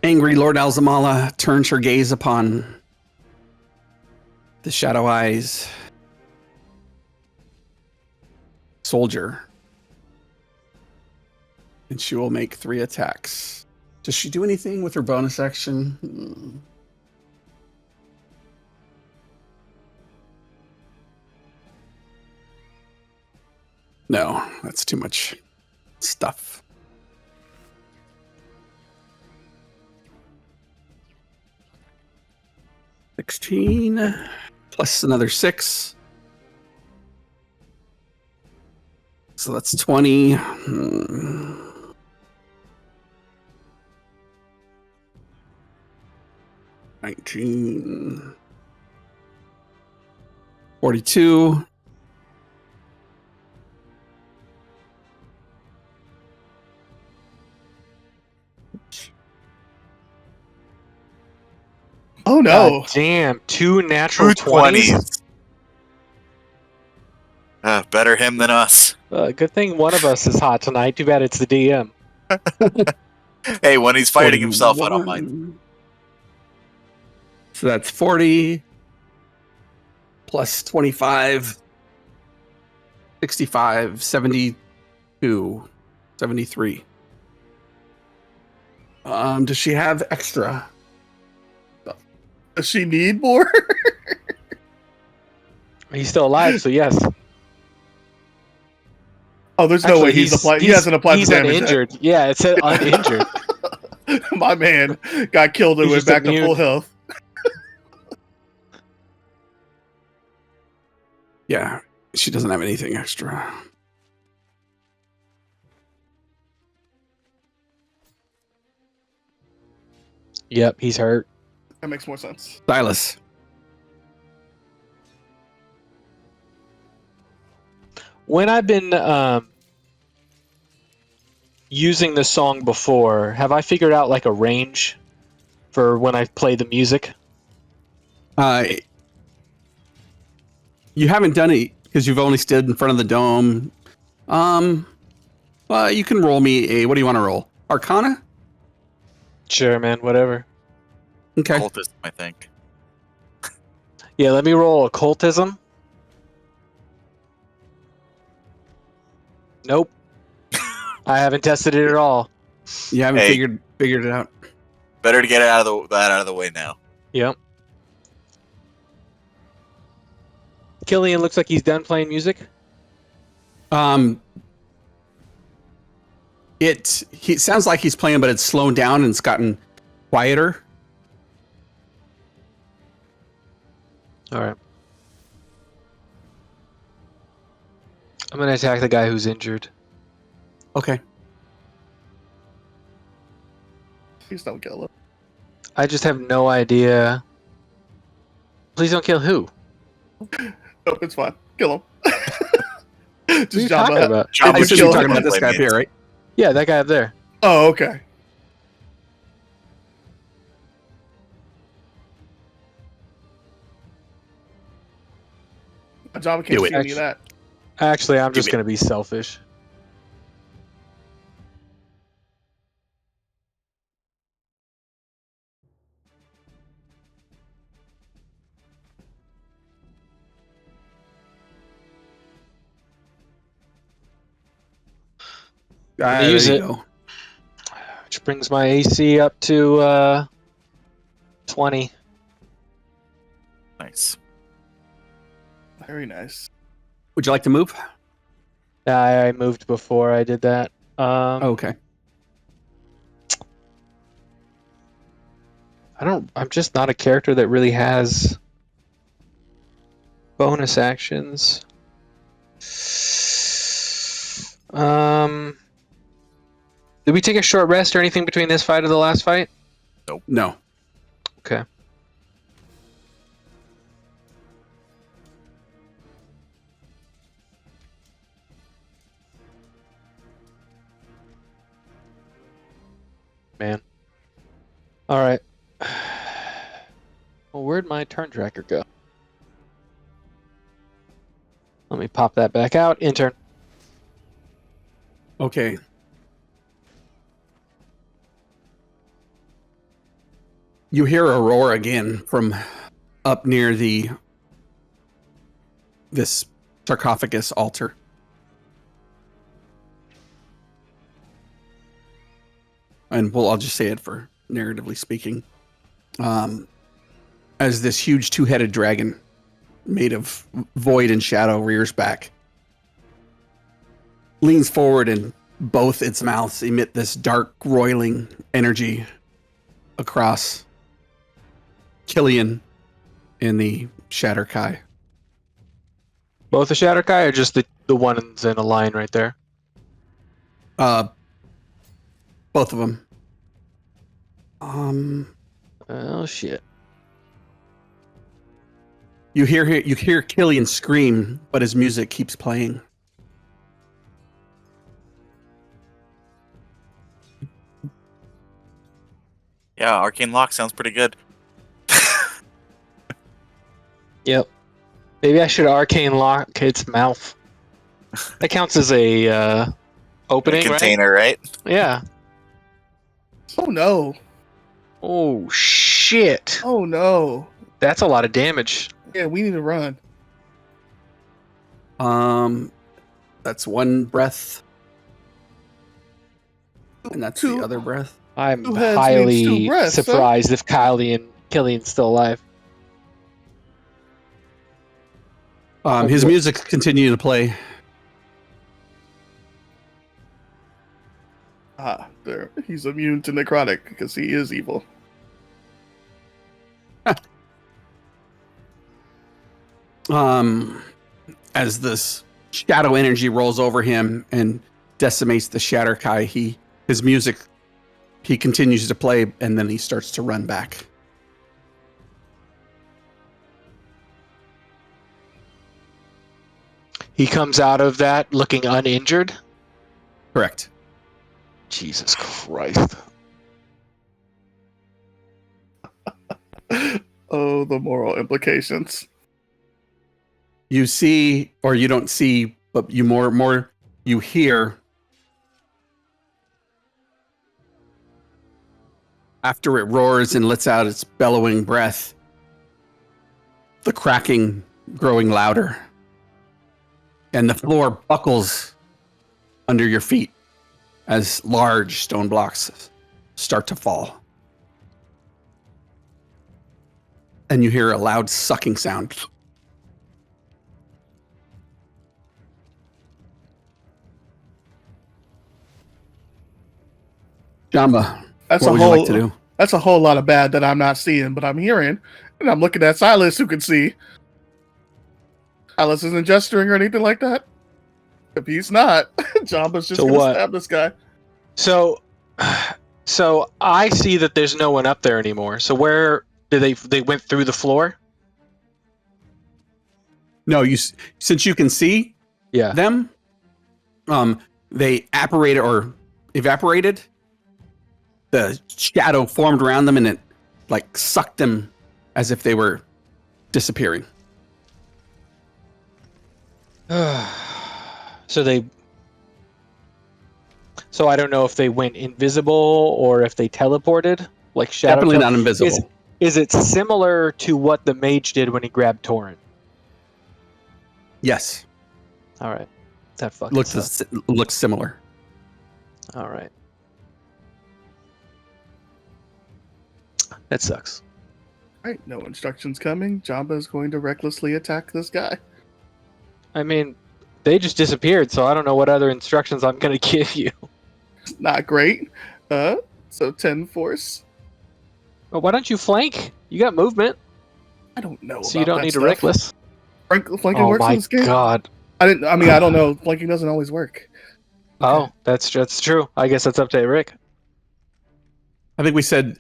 Angry Lord Alzemala turns her gaze upon the Shadow Eyes soldier. And she will make 3 attacks. Does she do anything with her bonus action? No, that's too much stuff. $16 plus another 6. So that's 20. 19. 42. Oh no! God damn, 2 natural 20s? Better him than us. Good thing one of us is hot tonight. Too bad it's the DM. Hey, when he's fighting himself, I don't mind. 41. So that's 40 plus 25, 65, 72, 73. Does she have extra? Does she need more? He's still alive, so yes. Oh, there's no way he's applied. He hasn't applied He's the damage. uninjured. Yeah, it said uninjured. My man got killed and He's went just back to immune. full health. Yeah, she doesn't have anything extra. Yep, he's hurt. That makes more sense. Silas. When I've been using this song before, have I figured out like a range for when I play the music? You haven't done it because you've only stood in front of the dome. Well, you can roll me a. What do you want to roll? Arcana? Sure, man, whatever. Okay. Cultism, I think. Yeah, let me roll occultism. Nope. I haven't tested it at all. You haven't Hey. figured it out. Better to get that out of the way now. Yep. Killian looks like he's done playing music. He sounds like he's playing, but it's slowed down and it's gotten quieter. All right. I'm gonna attack the guy who's injured. Okay. Please don't kill him. I just have no idea. Please don't kill who? No, it's fine. Kill him. What are you talking about? I Jamba assume just you're killed talking about this one guy up playmate. here, right? Yeah, that guy up there. Oh, okay. Java can't Do it. see any of that. Actually, I'm just it. gonna be selfish. There use you it. go. Which brings my AC up to 20. Nice. Very nice. Would you like to move? I moved before I did that. Okay. I'm just not a character that really has bonus actions. Did we take a short rest or anything between this fight or the last fight? No. Okay. Man. Alright. Well, where'd my turn tracker go? Let me pop that back out. Intern. Okay. You hear a roar again from up near this sarcophagus altar. And I'll just say it for narratively speaking. As this huge two-headed dragon made of void and shadow rears back, leans forward, and both its mouths emit this dark, roiling energy across Killian and the Shatterkai. Both the Shatterkai or just the ones in a line right there? Both of them. Oh shit. You hear Killian scream, but his music keeps playing. Yeah, Arcane Lock sounds pretty good. Yep. Maybe I should arcane lock its mouth. That counts as a opening, Container, right? right? Yeah. Oh no. Oh shit. Oh no. That's a lot of damage. Yeah, we need to run. That's one breath. And that's Two- the other breath. I'm Two heads means highly two breaths, huh? surprised if Killian's still alive. His music continued to play. Ah, there. He's immune to necrotic because he is evil. As this shadow energy rolls over him and decimates the Shatterkai, his music, he continues to play, and then he starts to run back. He comes out of that looking uninjured. Correct. Jesus Christ. Oh, the moral implications. You see, or you don't see, but you you hear. After it roars and lets out its bellowing breath, the cracking growing louder, and the floor buckles under your feet as large stone blocks start to fall. And you hear a loud sucking sound. Jamba, That's what a would whole. you like to do? That's a whole lot of bad that I'm not seeing, but I'm hearing, and I'm looking at Silas, who can see. Silas isn't gesturing or anything like that. If he's not, Jumbo's just So gonna what? stab this guy. So I see that there's no one up there anymore. So where did they went through the floor? No, since you can see Yeah. them, they evaporated. The shadow formed around them and it like sucked them as if they were disappearing. So I don't know if they went invisible or if they teleported, like shadow. Definitely not invisible. Is it similar to what the mage did when he grabbed Torrent? Yes, All right, that fucking sucks. looks similar. All right, that sucks. Right, no instructions coming. Jumbo's going to recklessly attack this guy. I mean, they just disappeared, so I don't know what other instructions I'm gonna give you. Not great. So 10 force. But why don't you flank? You got movement, I don't know. so you don't need a reckless. Flanking Oh works in my this game. god. I don't know. Flanking doesn't always work. Oh, that's true. I guess that's up to Rick. I think we said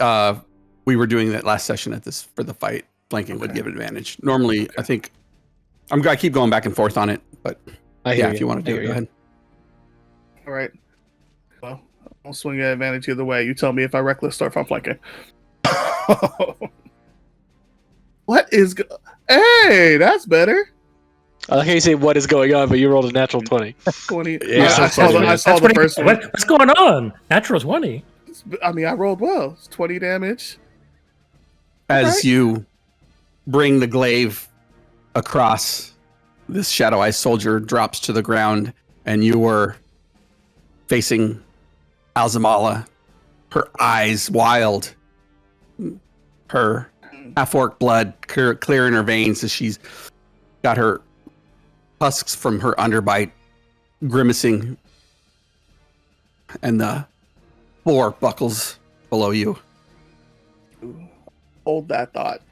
we were doing that last session for the fight. Flanking would give advantage. Normally, I think I keep going back and forth on it, but if you want to do it, go ahead. All right. Well, I'll swing at advantage either way. You tell me if I reckless or if I'm flanking. What is? Hey, that's better. I like how you say what is going on, but you rolled a natural 20. 20. Yeah, I saw the first one. What's going on? Natural 20. I mean, I rolled well. It's 20 damage. As you bring the glaive across, this shadow-eyed soldier drops to the ground, and you were facing Alzemala, her eyes wild, her half-orc blood clear in her veins as she's got her husks from her underbite grimacing, and the floor buckles below you. Hold that thought.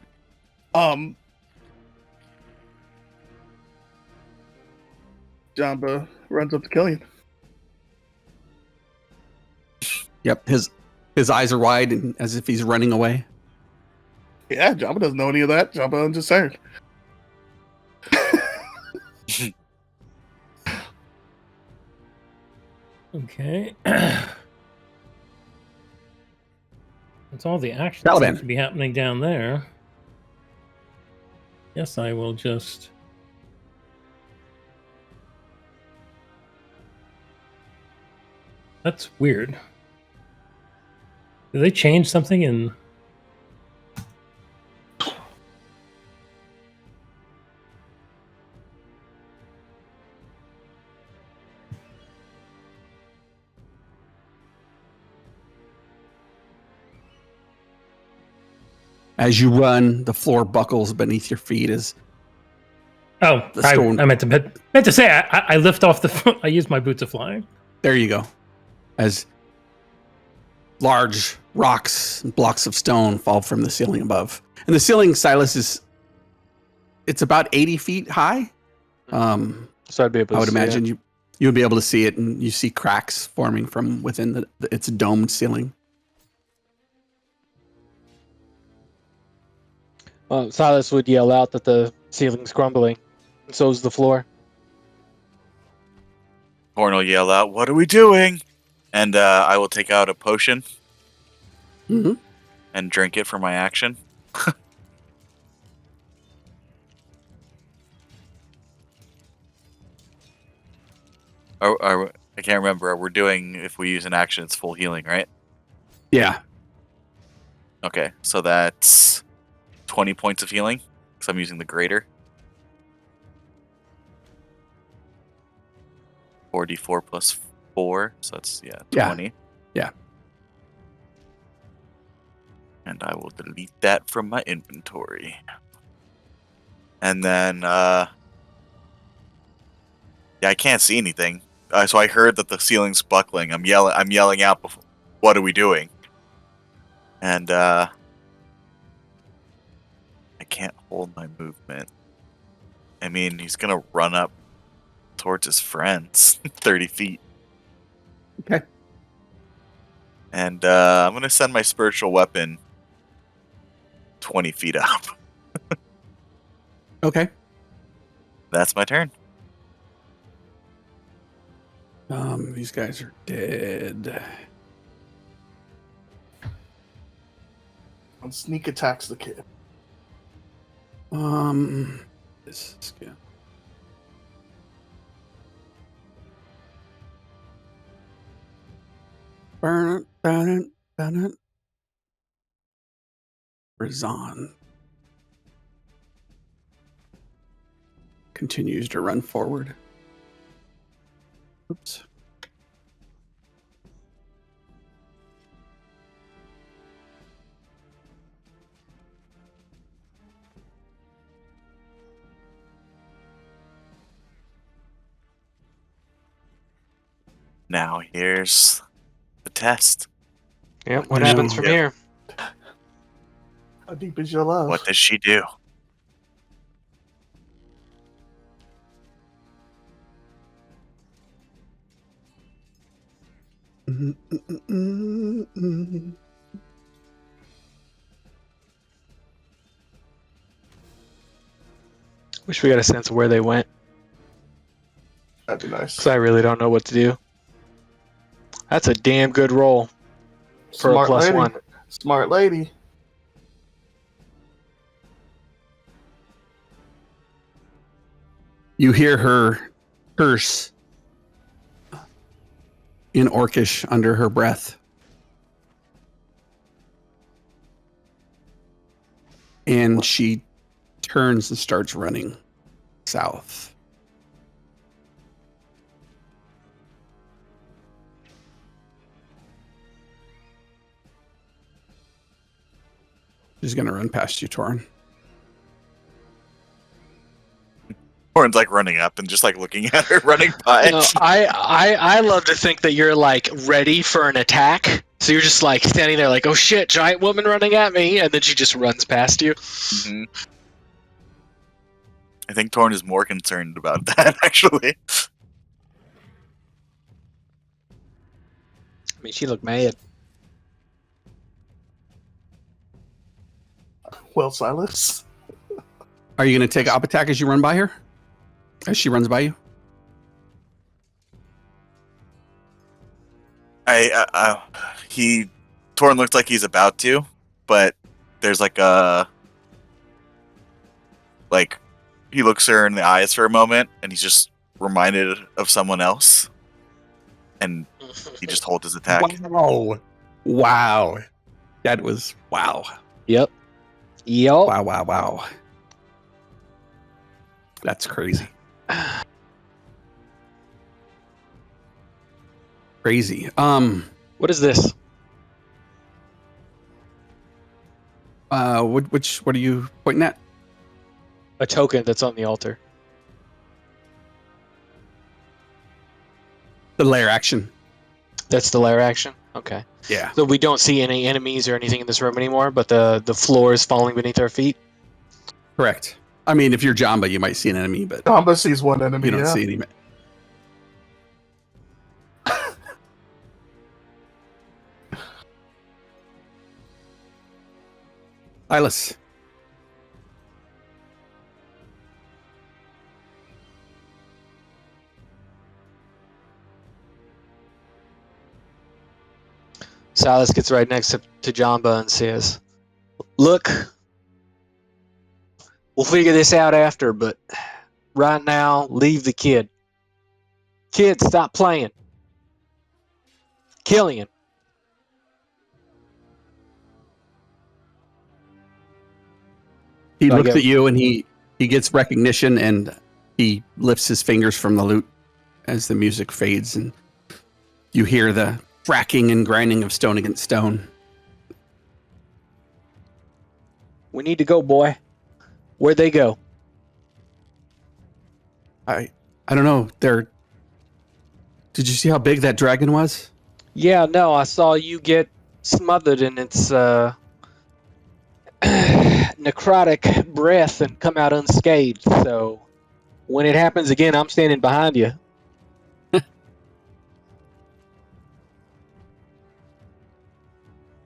Jumbo runs up to Killian. Yep, his eyes are wide and as if he's running away. Yeah, Jumbo doesn't know any of that. Jumbo undecided. Okay. That's all the action that seems to be happening down there. Yes, I will just... That's weird. Did they change something in... As you run, the floor buckles beneath your feet as I meant to say I lift off the... I use my boots of flying. There you go. As large rocks and blocks of stone fall from the ceiling above. And the ceiling, Silas, it's about 80 feet high. So I'd be able to I would see imagine it. you would be able to see it, and you see cracks forming from within its domed ceiling. Silas would yell out that the ceiling's crumbling, and so is the floor. Horn will yell out, "What are we doing?" And I will take out a potion and drink it for my action. I can't remember. We're doing, if we use an action, it's full healing, right? Yeah. Okay, so that's 20 points of healing, because I'm using the greater. 4d4 plus 4, so that's, 20. Yeah. And I will delete that from my inventory. And then, I can't see anything. So I heard that the ceiling's buckling. I'm yelling out, "What are we doing?" And, I can't hold my movement. I mean, he's gonna run up towards his friends, 30 feet. Okay. And I'm going to send my spiritual weapon 20 feet up. Okay. That's my turn. These guys are dead. And sneak attacks the kid. This is good. Burn it. Razan continues to run forward. Oops. Now here's the test. Yep. What No. happens from here? How deep is your love? What does she do? Wish we got a sense of where they went, That'd be nice. because I really don't know what to do. That's a damn good roll for a plus lady. 1. Smart lady. You hear her curse in Orcish under her breath. And she turns and starts running south. She's going to run past you, Torin. Torin's like running up and just like looking at her running by. You know, I love to think that you're like ready for an attack. So you're just like standing there like, oh shit, giant woman running at me, and then she just runs past you. Mm-hmm. I think Torin is more concerned about that, actually. I mean, she looked mad. Well, Silas. Are you going to take up attack as you run by her? As she runs by you? Torin looks like he's about to, but there's like he looks her in the eyes for a moment, and he's just reminded of someone else, and he just holds his attack. Wow. That was wow. Yep. Wow. That's crazy. Crazy. What is this? What are you pointing at? A token that's on the altar. The lair action. That's the lair action? Okay. Yeah. So we don't see any enemies or anything in this room anymore, but the floor is falling beneath our feet? Correct. I mean, if you're Jamba, you might see an enemy, but Jamba sees one enemy. you don't see any. Silas. Silas gets right next to Jamba and says, look, we'll figure this out after, but right now, leave the kid. Kid, stop playing. Killing him. He So I looks get- at you and he gets recognition and he lifts his fingers from the lute as the music fades and you hear the cracking and grinding of stone against stone. We need to go, boy. Where'd they go? I don't know. Did you see how big that dragon was? Yeah, no, I saw you get smothered in its necrotic breath and come out unscathed, so When it happens again, I'm standing behind you.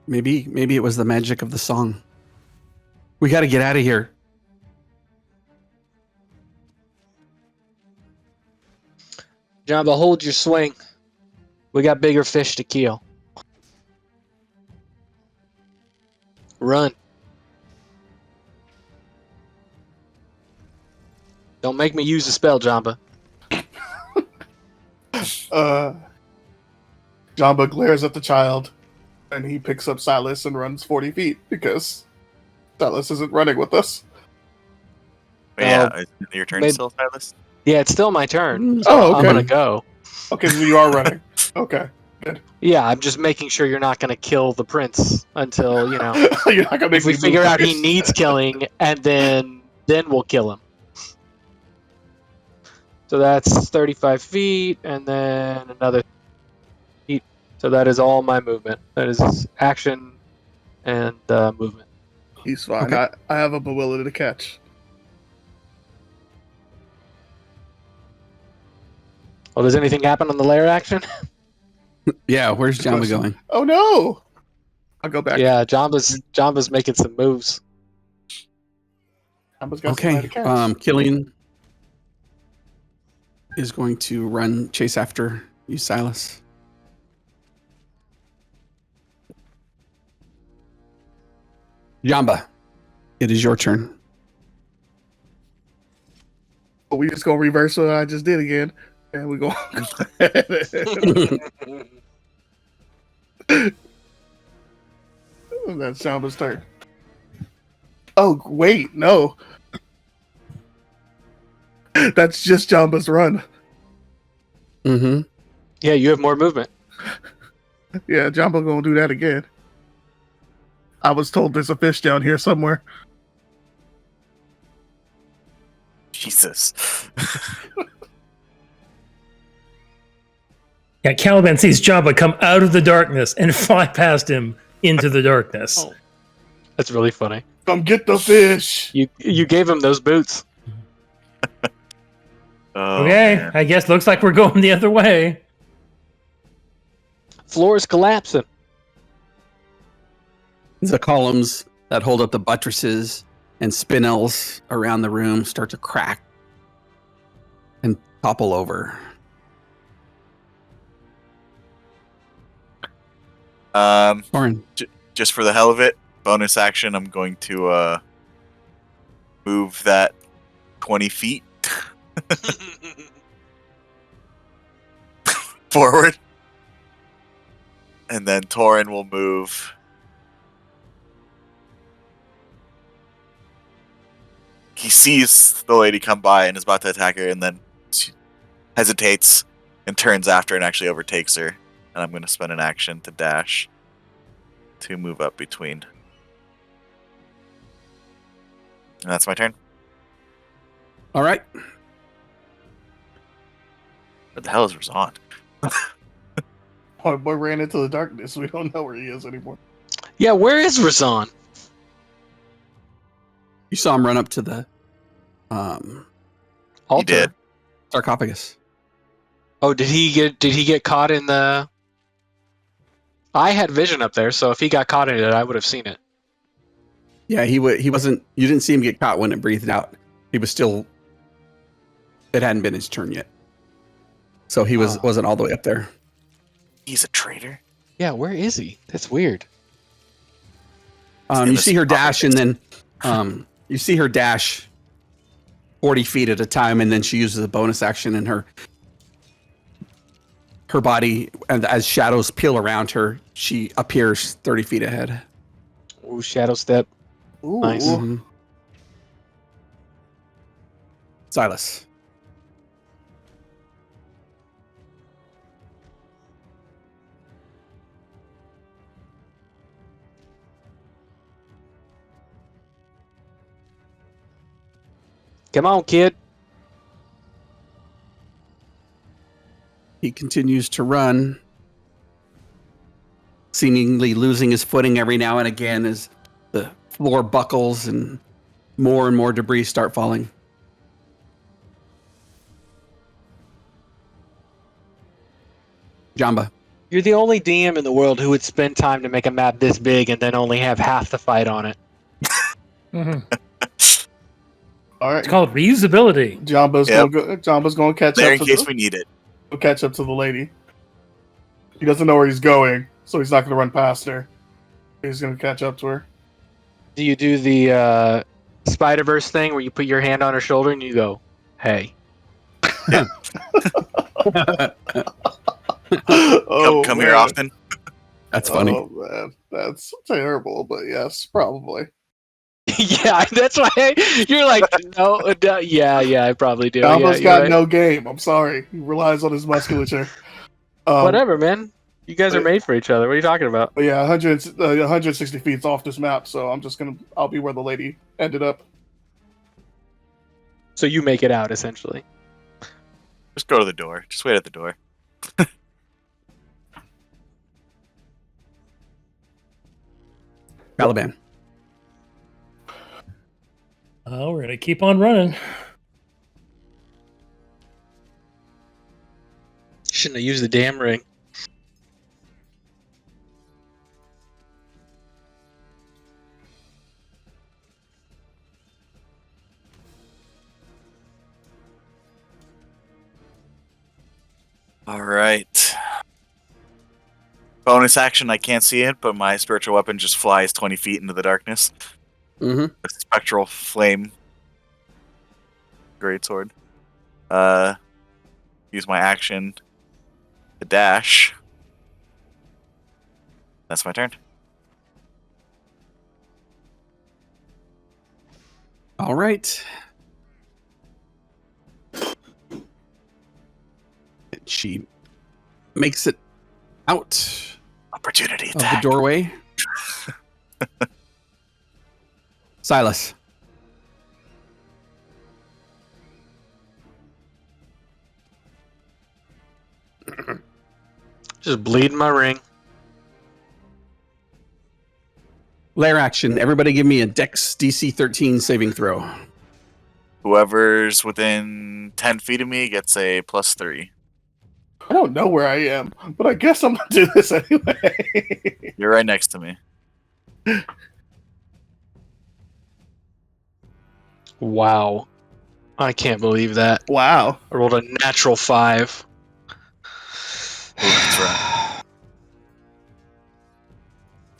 Maybe it was the magic of the song. We got to get out of here. Jamba, hold your swing. We got bigger fish to kill. Run. Don't make me use the spell, Jamba. Jamba glares at the child, and he picks up Silas and runs 40 feet because Silas isn't running with us. Yeah, is it your turn maybe- still, Silas? Yeah, it's still my turn. So Oh, okay. I'm gonna go. Okay, so you are running. Okay. Yeah, I'm just making sure you're not gonna kill the prince until, you know, You're not gonna make if we me move figure out he first. needs killing, and then we'll kill him. So that's 35 feet, and then another feet. So that is all my movement. That is action and movement. He's fine. Okay. I have a bewilder to catch. Well, does anything happen on the lair action? Yeah, where's Good Jamba question. going? Oh no! I'll go back. Yeah, Jamba's making some moves. Jamba's got somebody Okay, to catch. Killian is going to chase after you, Silas. Jamba, it is your turn. But we just gonna reverse what I just did again, and we go. That's Jamba's turn. Oh wait, no. That's just Jamba's run. Mm-hmm. Yeah, you have more movement. Yeah, Jamba gonna do that again. I was told there's a fish down here somewhere. Jesus. Yeah, Caliban sees Jabba come out of the darkness and fly past him into the darkness. Oh. That's really funny. Come get the fish. You gave him those boots. Oh, Okay, man. I guess looks like we're going the other way. Floor is collapsing. The columns that hold up the buttresses and spinels around the room start to crack and topple over. Thorin. Just for the hell of it, bonus action, I'm going to move that 20 feet forward. And then Torin will move. He sees the lady come by and is about to attack her, and then she hesitates and turns after and actually overtakes her. And I'm going to spend an action to dash to move up between. And that's my turn. All right. What the hell is Razan? Our boy ran into the darkness. We don't know where he is anymore. Yeah, where is Razan? You saw him run up to the He did. sarcophagus. Oh, did he get caught in the? I had vision up there, so if he got caught in it, I would have seen it. Yeah, he wasn't. You didn't see him get caught when it breathed out. He was still. It hadn't been his turn yet, so he wasn't all the way up there. He's a traitor. Yeah, where is he? That's weird. You see her dash, and then you see her dash 40 feet at a time, and then she uses a bonus action in her body, and as shadows peel around her, she appears 30 feet ahead. Ooh, shadow step. Ooh. Nice. Mhm. Silas. Come on, kid. He continues to run, seemingly losing his footing every now and again as the floor buckles and more debris start falling. Jamba. You're the only DM in the world who would spend time to make a map this big and then only have half the fight on it. All right. It's called reusability. Jamba's Yep. going to catch There up in to case we need it. catch up to the lady. He doesn't know where he's going, so he's not going to run past her. He's going to catch up to her. Do you do the Spider-Verse thing where you put your hand on her shoulder and you go, hey? Come here often. That's funny. Oh, man. That's terrible, but yes, probably. Yeah, that's why you're like, no, yeah, I probably do. Jamba's Yeah, got you're right. no game. I'm sorry. He relies on his musculature. Whatever, man. You guys are made for each other. What are you talking about? But yeah, 160 feet off this map, so I'll be where the lady ended up. So you make it out, essentially. Just go to the door. Just wait at the door. Caliban. Oh, we're gonna keep on running. Shouldn't have used the damn ring. All right. Bonus action, I can't see it, but my spiritual weapon just flies 20 feet into the darkness. Mm-hmm. A spectral flame. Greatsword. Use my action to dash. That's my turn. All right. She makes it out Opportunity of the attack. doorway. Silas. Just bleeding my ring. Lair action. Everybody give me a Dex DC 13 saving throw. Whoever's within 10 feet of me gets a +3. I don't know where I am, but I guess I'm gonna do this anyway. You're right next to me. Wow. I can't believe that. Wow. I rolled a natural 5. That's right.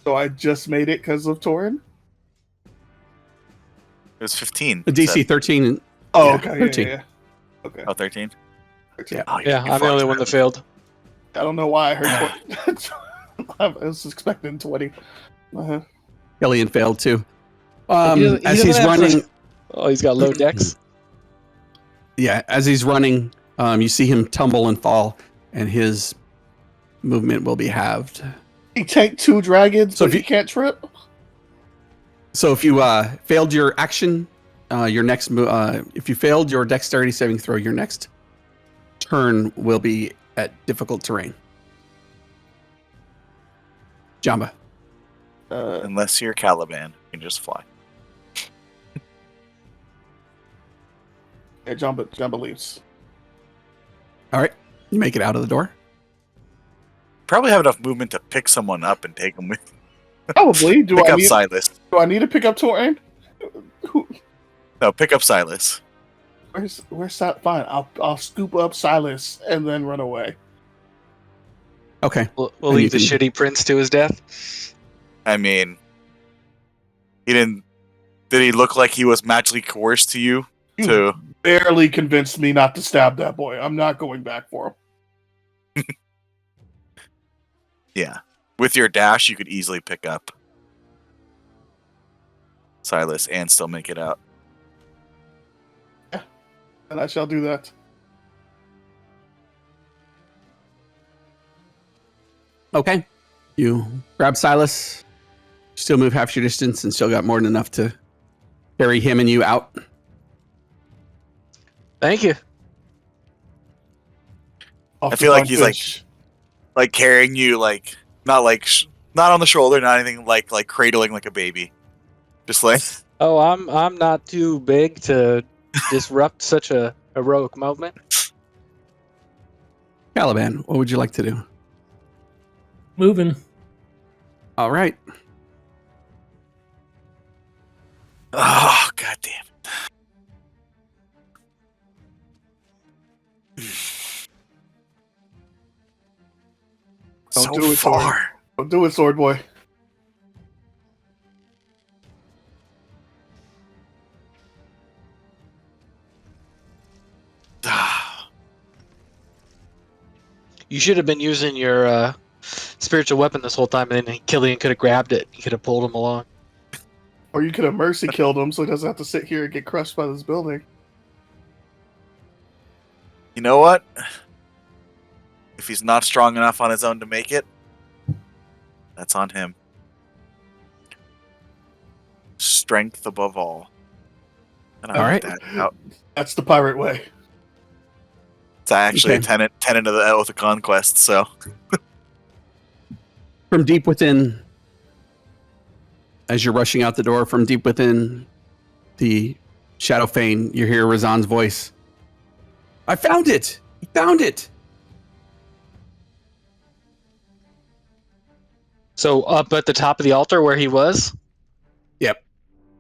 So I just made it because of Torin? It was 15. The DC 13. Oh, Yeah, okay. 13. Yeah. Okay. Oh, 13? Yeah. Oh, Yeah, I'm the only one that failed. I don't know why I heard 20. I was expecting 20. Uh-huh. Killian failed too. He As doesn't he's have running, Oh, he's got low dex. yeah, as he's running, you see him tumble and fall, and his movement will be halved. He tanked 2 dragons, So so if he you- can't trip? So if you failed your action, your next if you failed your dexterity saving throw, your next turn will be at difficult terrain. Jamba. Unless you're Caliban, you can just fly. Yeah, Jamba leaves. All right, you make it out of the door. Probably have enough movement to pick someone up and take them with. Probably. Do Pick I up need? Silas. Do I need to pick up Torin? No, pick up Silas. Where's that? Fine. I'll scoop up Silas and then run away. Okay. We'll And leave the you can- shitty prince to his death. I mean, he didn't. Did he look like he was magically coerced to you? You To barely convinced me not to stab that boy. I'm not going back for him. yeah, with your dash, you could easily pick up Silas and still make it out. And I shall do that. Okay. You grab Silas. Still move half your distance, and still got more than enough to carry him and you out. Thank you. Off I to feel like find he's fish. like carrying you, like not not on the shoulder, not anything like cradling like a baby, just like. Oh, I'm not too big to disrupt such a heroic moment. Caliban, what would you like to do? Moving. All right. Oh, god damn it. Don't So do it, far. Torin. Don't do it, sword boy. You should have been using your spiritual weapon this whole time, and then Killian could have grabbed it. He could have pulled him along. Or you could have mercy killed him so he doesn't have to sit here and get crushed by this building. You know what? If he's not strong enough on his own to make it, that's on him. Strength above all. And All right. that out. That's the pirate way. It's actually Okay. a tenet of the Oath of Conquest, so. From deep within, as you're rushing out the door, from deep within the Shadow Fane, you hear Razan's voice. I found it! I found it! So up at the top of the altar where he was? Yep.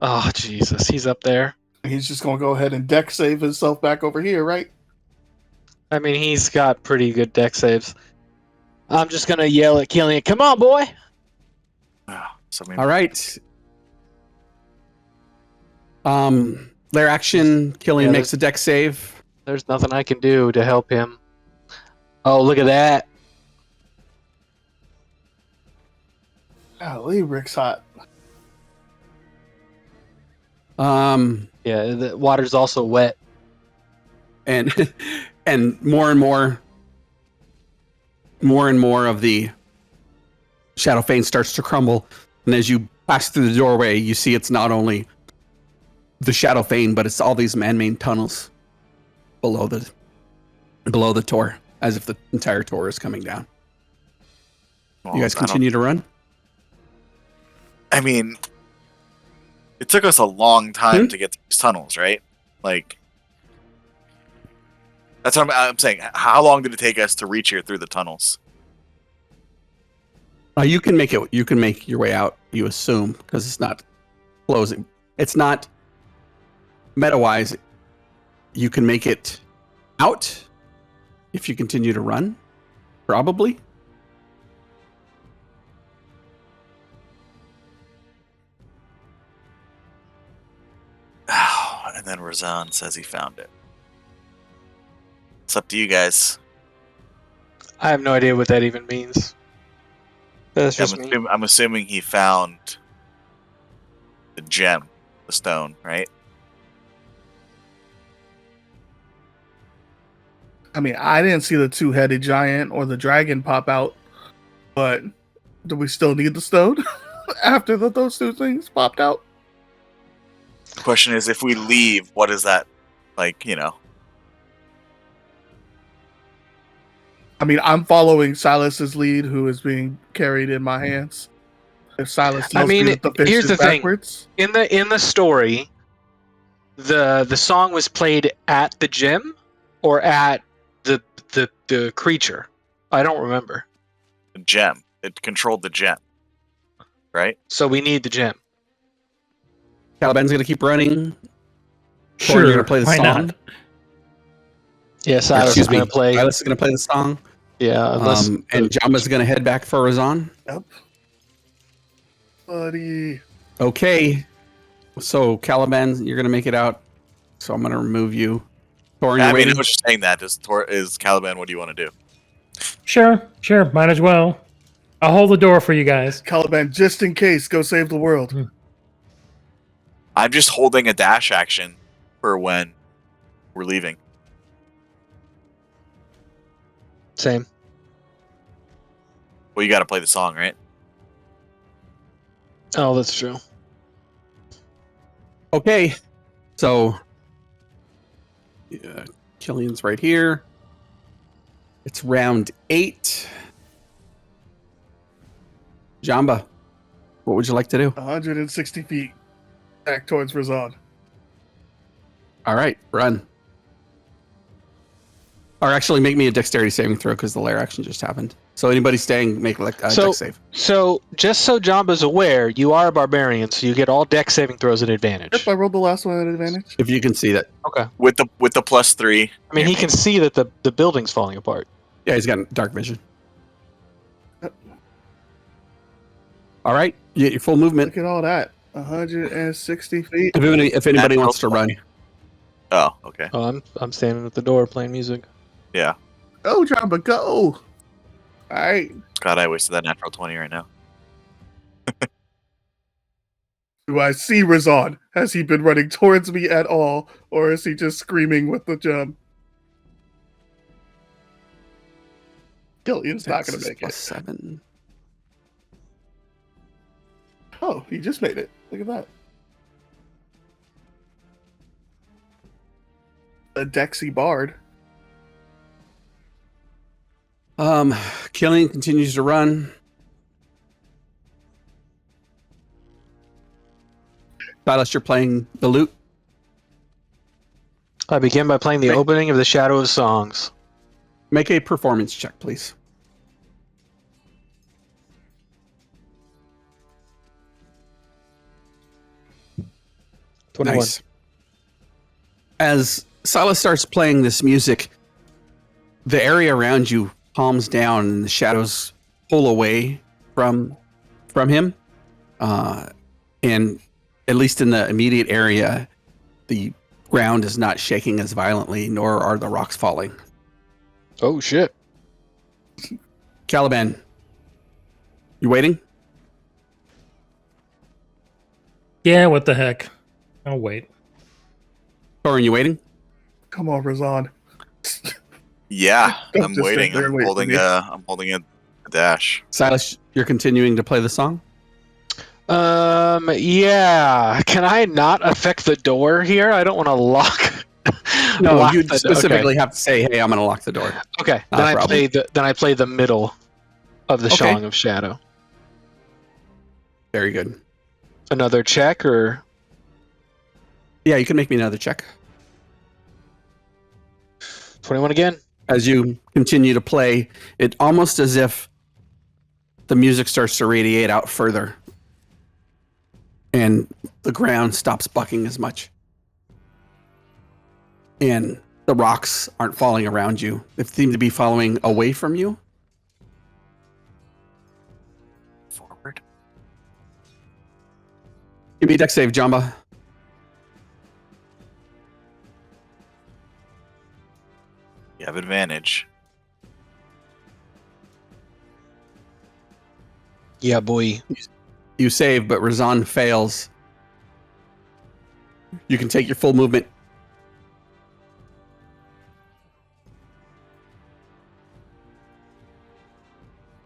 Oh, Jesus. He's up there. He's just going to go ahead and deck save himself back over here, right? I mean, he's got pretty good deck saves. I'm just going to yell at Killian, come on, boy! All right. Their action, Killian Yeah, makes a deck save. There's nothing I can do to help him. Oh, look at that. Golly, Rick's hot. Yeah, the water's also wet. And and more and more of the Shadow Fane starts to crumble. And as you pass through the doorway, you see it's not only the Shadow Fane, but it's all these man-made tunnels below the Tor, as if the entire Tor is coming down. Well, You guys continue to run? I mean, it took us a long time to get through these tunnels, right? Like, that's what I'm saying. How long did it take us to reach here through the tunnels? You can make it. You can make your way out. You assume, because it's not closing. It's not meta-wise. You can make it out if you continue to run. Probably. And then Razan says he found it. It's up to you guys. I have no idea what that even means. That's just me. I'm assuming he found the gem, the stone, right? I mean, I didn't see the two-headed giant or the dragon pop out, but do we still need the stone after those two things popped out? The question is, if we leave, what is that like? I mean, I'm following Silas's lead, who is being carried in my hands. If Silas tells me that the fish here's is the thing. backwards, In the story, the song was played at the gym or at the creature. I don't remember. The gem. It controlled the gem, right? So we need the gem. Caliban's going to keep running. Sure. You're going to play the why song. not? Yeah, Silas is going to play. Silas is going to play the song. Yeah, unless and Jama's going to head back for Razan. yep. Buddy. Okay. So Caliban, you're going to make it out. So I'm going to remove you. Thorin, I you're mean, I waiting. was just saying that. Is Caliban, what do you want to do? Sure. Might as well. I'll hold the door for you guys. Caliban, just in case, go save the world. I'm just holding a dash action for when we're leaving. same. Well, you got to play the song, right? Oh, that's true. Okay. So Killian's right here. It's round 8. Jamba, what would you like to do? 160 feet back towards Razan. All right, run. Or actually, make me a dexterity saving throw because the lair action just happened. So anybody staying, make like a dex save. So, just so Jamba's aware, you are a barbarian, so you get all dex saving throws at advantage. Yep, I rolled the last one at advantage. If you can see that. Okay. With the +3. I mean, he can see that the building's falling apart. Yeah, he's got dark vision. Yep. All right, you get your full movement. Look at all that. 160 feet. If anybody wants to run. Oh, okay. Oh, I'm standing at the door playing music. Yeah. Go, Jamba, go! Alright. God, I wasted that natural 20 right now. Do I see Razan? Has he been running towards me at all? Or is he just screaming with the jump? Gillian's not going to make it. +7. Oh, he just made it. Look at that. A Dexy Bard. Killian continues to run. Silas, you're playing the lute. I begin by playing the opening of the Shadow of Songs. Make a performance check, please. Nice. As Silas starts playing this music, the area around you calms down and the shadows pull away from him. And at least in the immediate area, the ground is not shaking as violently, nor are the rocks falling. Oh, shit. Caliban, you waiting? Yeah, what the heck? I'll wait. Thorin, you waiting? Come on, Razan. Yeah, Don't I'm just waiting. sit there and wait for me. I'm holding a dash. Silas, you're continuing to play the song? Yeah. Can I not affect the door here? I don't want to lock. No, lock you the- specifically have to say, "Hey, I'm going to lock the door." Okay. Not a problem. Then I play the middle of the Okay. Song of Shadow. Very good. Another check or Yeah, you can make me another check. 21 again? As you continue to play, it almost as if the music starts to radiate out further and the ground stops bucking as much. And the rocks aren't falling around you. They seem to be following away from you. Forward. Give me a dex save, Jamba. You have advantage. Yeah, boy. You save, but Razan fails. You can take your full movement.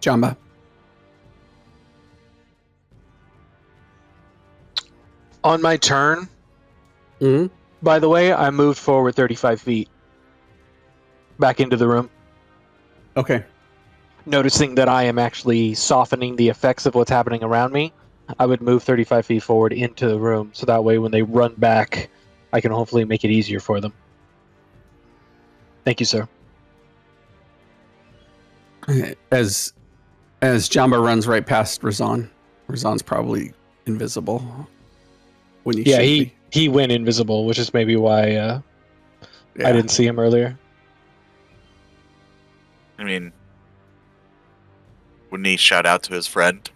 Jamba. On my turn, Mm-hmm. by the way, I moved forward 35 feet. Back into the room. Okay. Noticing that I am actually softening the effects of what's happening around me, I would move 35 feet forward into the room, so that way when they run back, I can hopefully make it easier for them. Thank you, sir. As Jamba runs right past Razan, Razan's probably invisible when you should be. he went invisible, which is maybe why Yeah. I didn't see him earlier. I mean, wouldn't he shout out to his friend?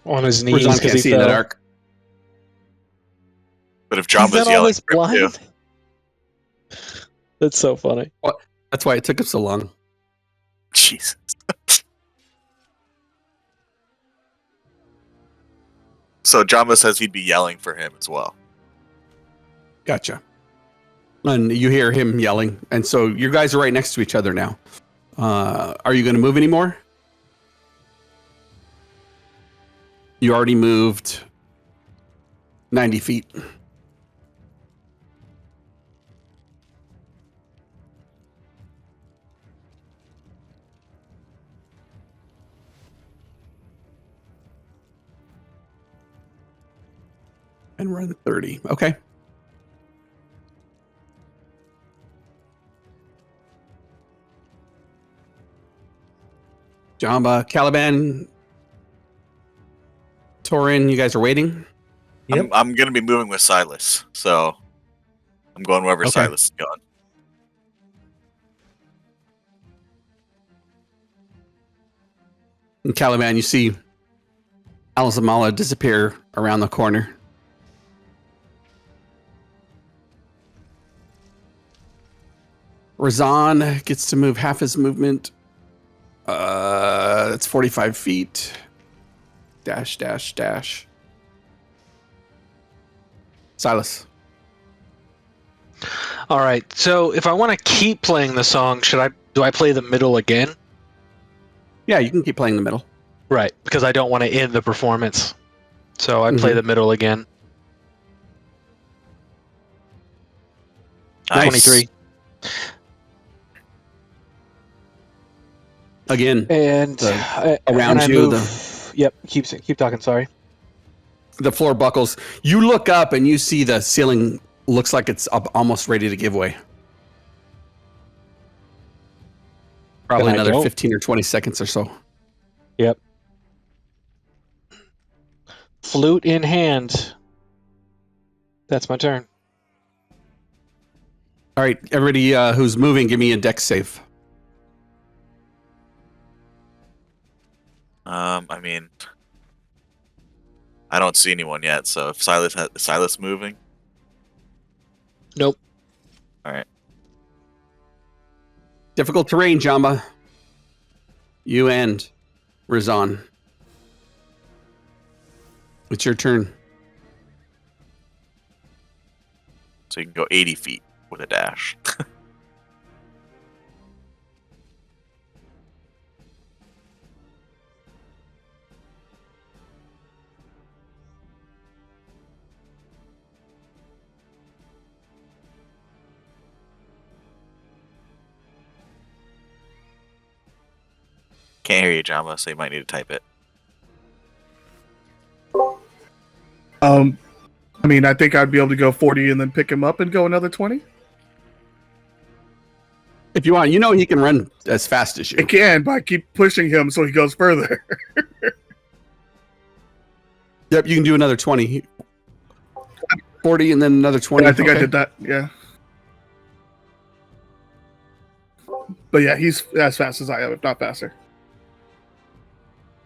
On his knees Razan because can't he see in the fell. dark. But if He's Jamba's done all yelling this for him too. blind. That's so funny. That's why it took him so long. Jesus. So Jamba says he'd be yelling for him as well. Gotcha. And you hear him yelling, and so you guys are right next to each other now. Are you going to move anymore? You already moved 90 feet. And run 30. Okay. Jamba, Caliban, Torin, you guys are waiting? Yep. I'm going to be moving with Silas, so I'm going wherever Okay. Silas is going. And Caliban, you see Alzemala disappear around the corner. Razan gets to move half his movement. That's 45 feet. Dash, dash, dash. Silas. All right. So if I want to keep playing the song, do I play the middle again? Yeah, you can keep playing the middle. Right, because I don't want to end the performance. So I play the middle again. Nice. 23. Again, And around and I you, move. Yep. Keep talking. Sorry. the floor buckles. You look up and you see the ceiling looks like it's up, almost ready to give way. Probably Then I another don't. 15 or 20 seconds or so. Yep. Flute in hand. That's my turn. All right, everybody who's moving, give me a dex save. I mean, I don't see anyone yet, so if Silas moving? Nope. All right. Difficult terrain, Jamba. You and Razan. It's your turn. So you can go 80 feet with a dash. Can't hear you, Jamba, so you might need to type it. I mean, I think I'd be able to go 40 and then pick him up and go another 20. If you want, you know he can run as fast as I you. can, but I keep pushing him so he goes further. Yep, you can do another 20. 40 and then another 20. I think I Okay. did that, yeah. But yeah, he's as fast as I am, if not faster.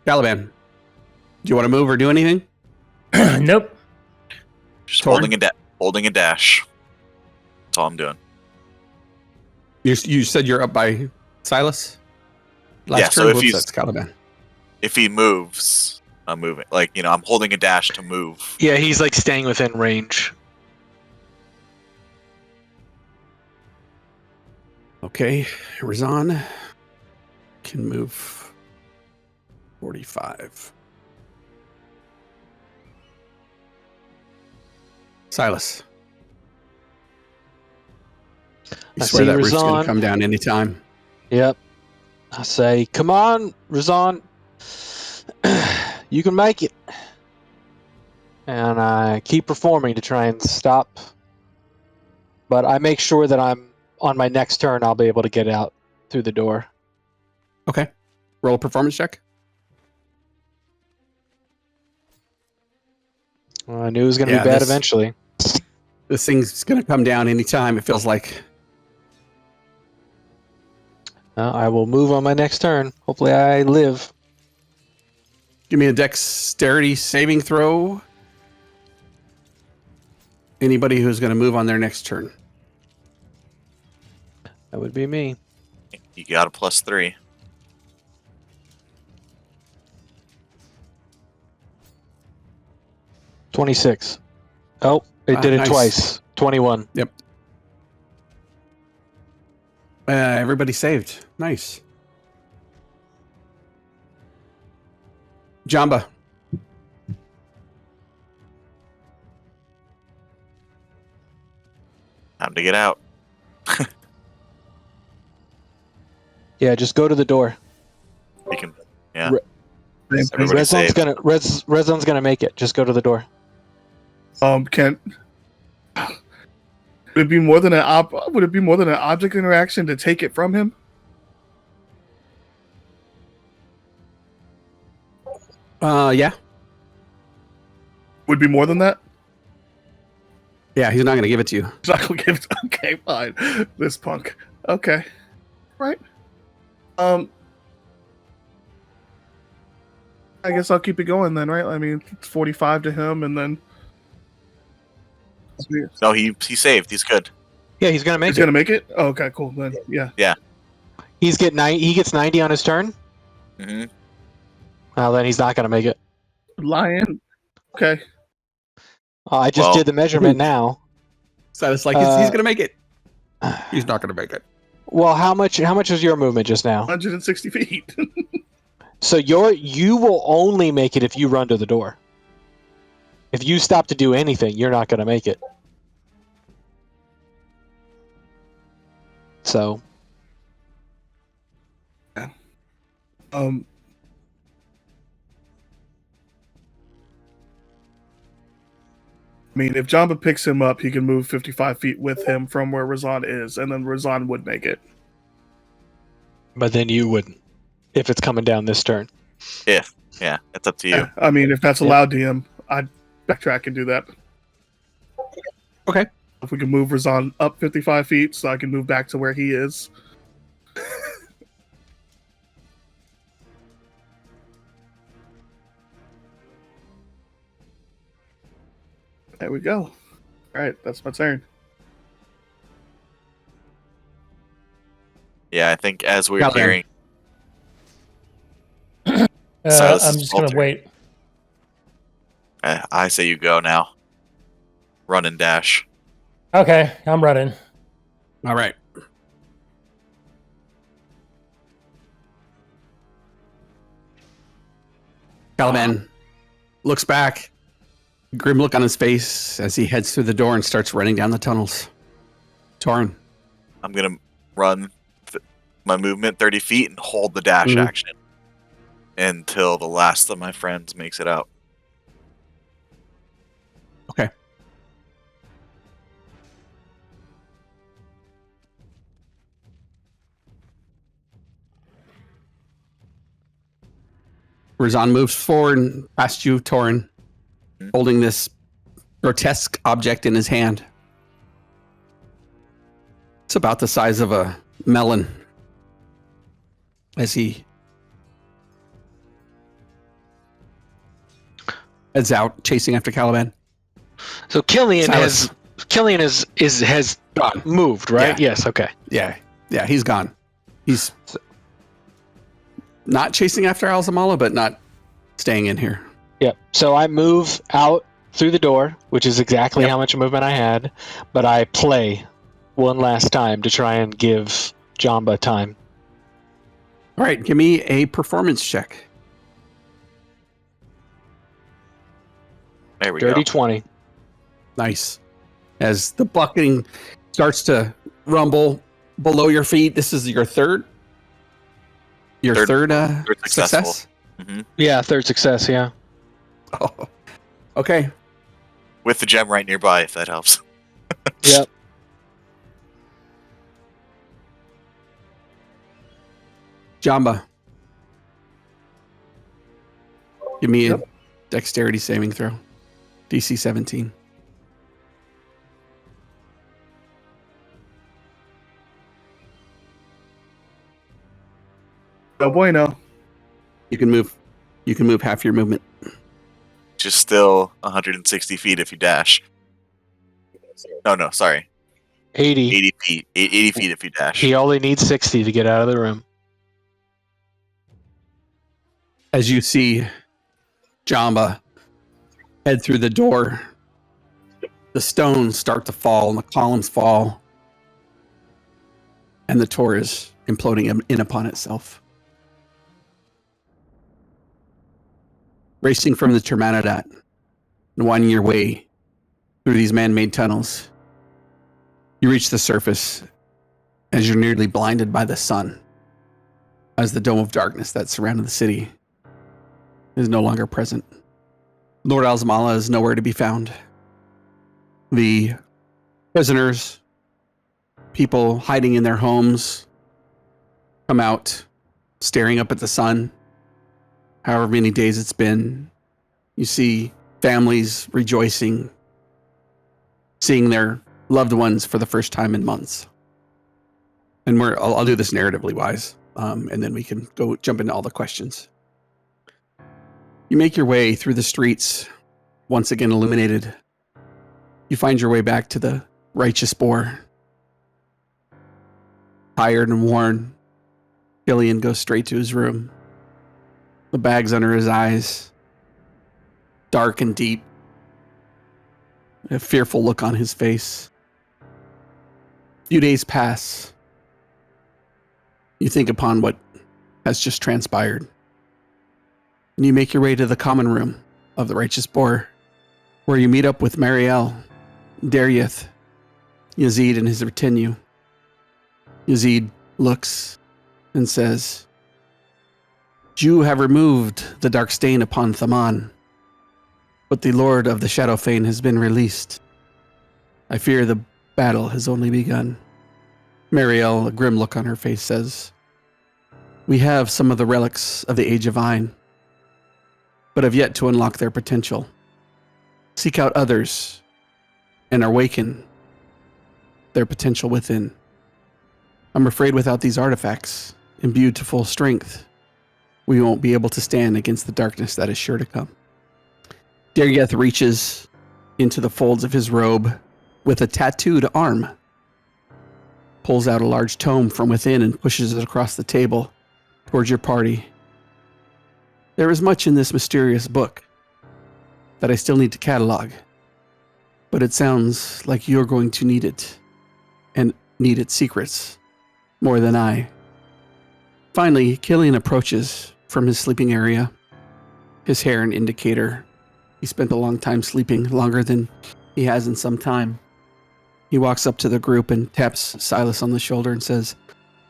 Caliban, do you want to move or do anything? Nope. Just Torn? holding a dash. That's all I'm doing. You said you're up by Silas? Last Yeah, turn? so if Whoops, he's- that's Caliban. If he moves, I'm moving. Like, I'm holding a dash to move. Yeah, he's like staying within range. Okay, Razan can move 45. Silas. You I swear see that roof's going Razan. to come down anytime. Yep. I say, come on, Razan. You can make it. And I keep performing to try and stop. But I make sure that I'm on my next turn, I'll be able to get out through the door. Okay. Roll a performance check. Well, I knew it was going to Yeah, be bad this- eventually. This thing's going to come down anytime, it feels like. I will move on my next turn. Hopefully I live. Give me a dexterity saving throw. Anybody who's going to move on their next turn. That would be me. You got a +3. 26. Oh, it did it nice. twice. 21. Everybody saved. Nice. Jamba. Time to get out. Yeah, just go to the door. We can. Yeah. Re- Everybody Rezon's saved. Rezon's gonna make it. Just go to the door. Would it be more than an object interaction to take it from him? Yeah. Would be more than that? Yeah, he's not going to give it to you. He's not gonna give it. Okay, fine. This punk. Okay. Right. I guess I'll keep it going then, right? I mean, it's 45 to him, and then... No, he saved. He's good. Yeah, he's gonna make He's it. gonna make it? Oh, okay, cool. Then, yeah. He gets 90 on his turn. Hmm. Well, then he's not gonna make it. Lion. Okay. I just Well- did the measurement now. So it's like, he's going to make it. He's not going to make it. Well, how much is your movement just now? 160 feet. So you will only make it if you run to the door. If you stop to do anything, you're not gonna make it. So I mean, if Jamba picks him up, he can move 55 feet with him from where Razan is, and then Razan would make it. but then you wouldn't if it's coming down this turn. Yeah, it's up to you. Yeah, I mean, if that's allowed to him, I'd backtrack and do that. Okay. If we can move Razan up 55 feet so I can move back to where he is. There we go. Alright, that's my turn. Yeah, I think as we're Got there. hearing, Silas I'm is just going to faltering. wait. I say you go now. Run and dash. Okay, I'm running. All right. Caliban looks back, grim look on his face as he heads through the door and starts running down the tunnels. Torrin. I'm gonna run my movement 30 feet and hold the dash action until the last of my friends makes it out. Okay. Razan moves forward past you, Torrin, holding this grotesque object in his hand. It's about the size of a melon. As he heads out, chasing after Caliban. So Killian Silas. has Gone. moved, right? Yeah. Yes, okay. Yeah, he's gone. He's not chasing after Alzemala, but not staying in here. Yep. So I move out through the door, which is exactly how much movement I had, but I play one last time to try and give Jamba time. All right, give me a performance check. There we Dirty go. 20. Nice. As the bucketing starts to rumble below your feet, this is your third Third successful. success. Hmm. Yeah, third success, yeah. Oh, okay. With the gem right nearby, if that helps. Yep. Jamba. Give me a dexterity saving throw. DC 17. No bueno. You can move half your movement. Just still 160 feet if you dash. No, sorry. 80. 80 feet. 80 feet if you dash. He only needs 60 to get out of the room. As you see Jamba head through the door, the stones start to fall and the columns fall, and the door is imploding in upon itself. Racing from the Turmadinat and winding your way through these man-made tunnels, you reach the surface as you're nearly blinded by the sun, as the dome of darkness that surrounded the city is no longer present. Lord Alzemala is nowhere to be found. The prisoners, people hiding in their homes, come out, staring up at the sun. however many days it's been. You see families rejoicing, seeing their loved ones for the first time in months. And I'll do this narratively wise, and then we can go jump into all the questions. You make your way through the streets, once again illuminated. You find your way back to the Righteous Boar. Tired and worn, Killian goes straight to his room. The bags under his eyes, dark and deep. A fearful look on his face. A few days pass. You think upon what has just transpired. And you make your way to the common room of the Righteous Boar, where you meet up with Mariel, Darieth, Yazid, and his retinue. Yazid looks and says, "You have removed the dark stain upon Thaman, but the Lord of the Shadow Fane has been released. I fear the battle has only begun." Mariel, a grim look on her face, says, "We have some of the relics of the Age of Vine, but have yet to unlock their potential. Seek out others and awaken their potential within. I'm afraid without these artifacts, imbued to full strength, we won't be able to stand against the darkness that is sure to come." Darieth reaches into the folds of his robe with a tattooed arm, pulls out a large tome from within and pushes it across the table towards your party. "There is much in this mysterious book that I still need to catalog, but it sounds like you're going to need it, and need its secrets more than I." Finally, Killian approaches from his sleeping area, his hair an indicator. He spent a long time sleeping, longer than he has in some time. He walks up to the group and taps Silas on the shoulder and says,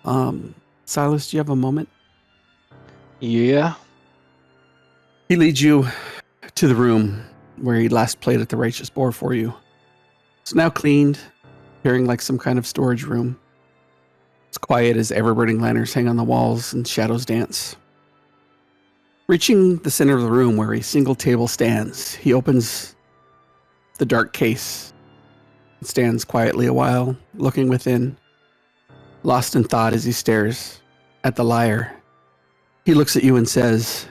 "Silas, do you have a moment?" Yeah. He leads you to the room where he last played at the Righteous Boar for you. It's now cleaned, appearing like some kind of storage room. It's quiet as ever-burning lanterns hang on the walls and shadows dance. Reaching the center of the room where a single table stands, he opens the dark case and stands quietly a while, looking within, lost in thought as he stares at the lyre. He looks at you and says,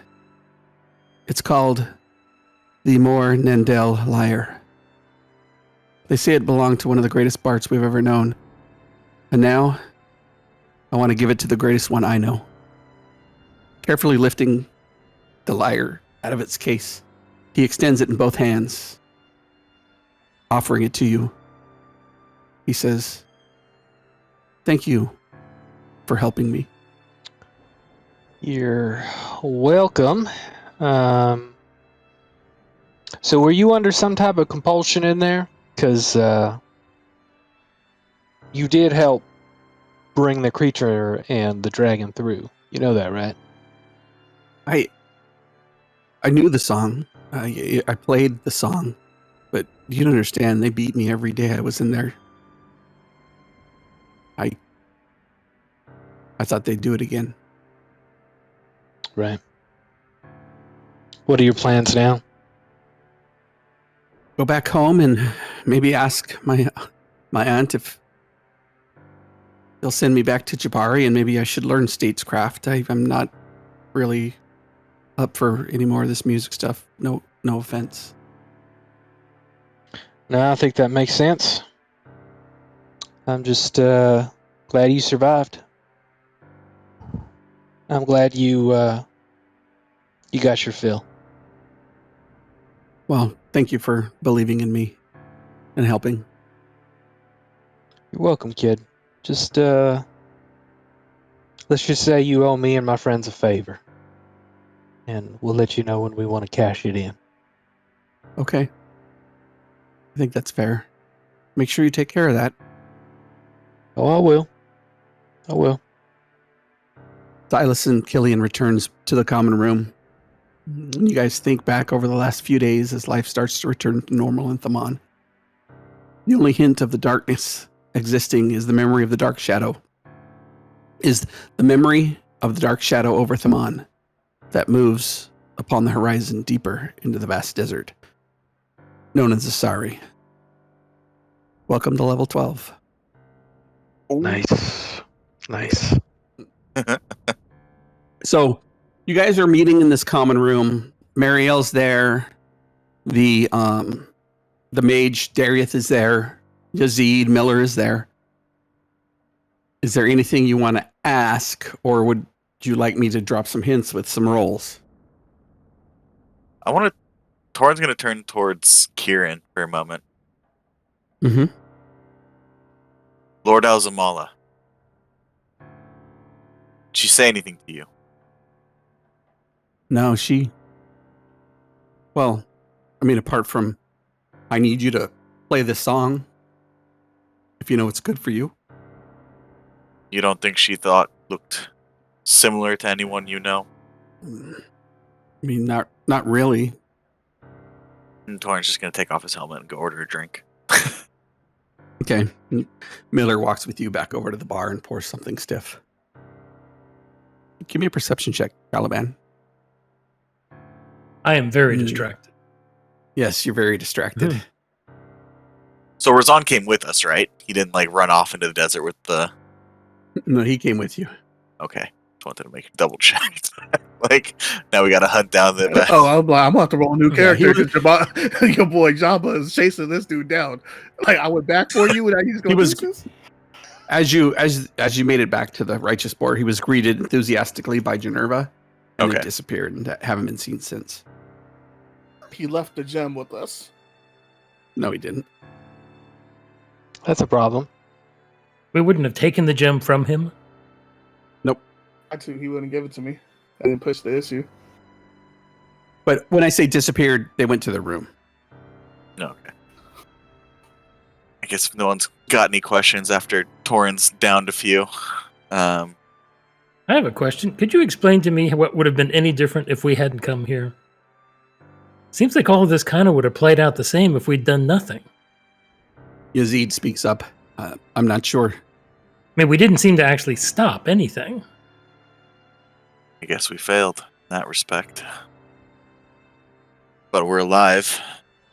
"It's called the Mor Nendel lyre. They say it belonged to one of the greatest bards we've ever known. And now, I want to give it to the greatest one I know." Carefully lifting the lyre out of its case, he extends it in both hands, offering it to you. He says, "Thank you for helping me." You're welcome. So were you under some type of compulsion in there? Because you did help bring the creature and the dragon through. You know that, right? I knew the song. I played the song, but you don't understand. They beat me every day I was in there. I thought they'd do it again. Right. What are your plans now? Go back home and maybe ask my aunt if they'll send me back to Jabari, and maybe I should learn statescraft. I'm not really up for any more of this music stuff. No offense. No, I think that makes sense. I'm just glad you survived. I'm glad you got your fill. Well, thank you for believing in me and helping. You're welcome, kid. Just let's just say you owe me and my friends a favor, and we'll let you know when we want to cash it in. Okay. I think that's fair. Make sure you take care of that. Oh, I will. Silas and Killian returns to the common room. When you guys think back over the last few days as life starts to return to normal in Thaman, the only hint of the darkness existing is the memory of the dark shadow. Is the memory of the dark shadow over Thaman that moves upon the horizon deeper into the vast desert, known as Asari. Welcome to level 12. Nice. Nice. So, you guys are meeting in this common room. Marielle's there. The mage Darius is there. Yazid Miller is there. Is there anything you want to ask, or would you like me to drop some hints with some rolls? Torin's going to turn towards Kieran for a moment. Mm-hmm. Lord Alzemala. Did she say anything to you? No, well, I mean, apart from, I need you to play this song, if you know what's good for you. You don't think she looked similar to anyone you know? I mean, not really. And Torin's just going to take off his helmet and go order a drink. Okay. Miller walks with you back over to the bar and pours something stiff. Give me a perception check, Caliban. I am very distracted. Yes, you're very distracted. So Razan came with us, right? He didn't run off into the desert with the... No, he came with you. Okay. Just wanted to make a double check. Now we got to hunt down the... Oh, I'm about to roll a new Yeah, character because your boy Jamba is chasing this dude down. I went back for you, and now he's going to do this? As you made it back to the righteous board, he was greeted enthusiastically by Generva, and he disappeared and haven't been seen since. He left the gem with us. No, he didn't. That's a problem. We wouldn't have taken the gem from him. Nope. He wouldn't give it to me. I didn't push the issue. But when I say disappeared, they went to their room. Okay. I guess if no one's got any questions after Torin's downed a few. I have a question. Could you explain to me what would have been any different if we hadn't come here? Seems like all of this kind of would have played out the same if we'd done nothing. Yazid speaks up. I'm not sure. I mean, we didn't seem to actually stop anything. I guess we failed in that respect. But we're alive,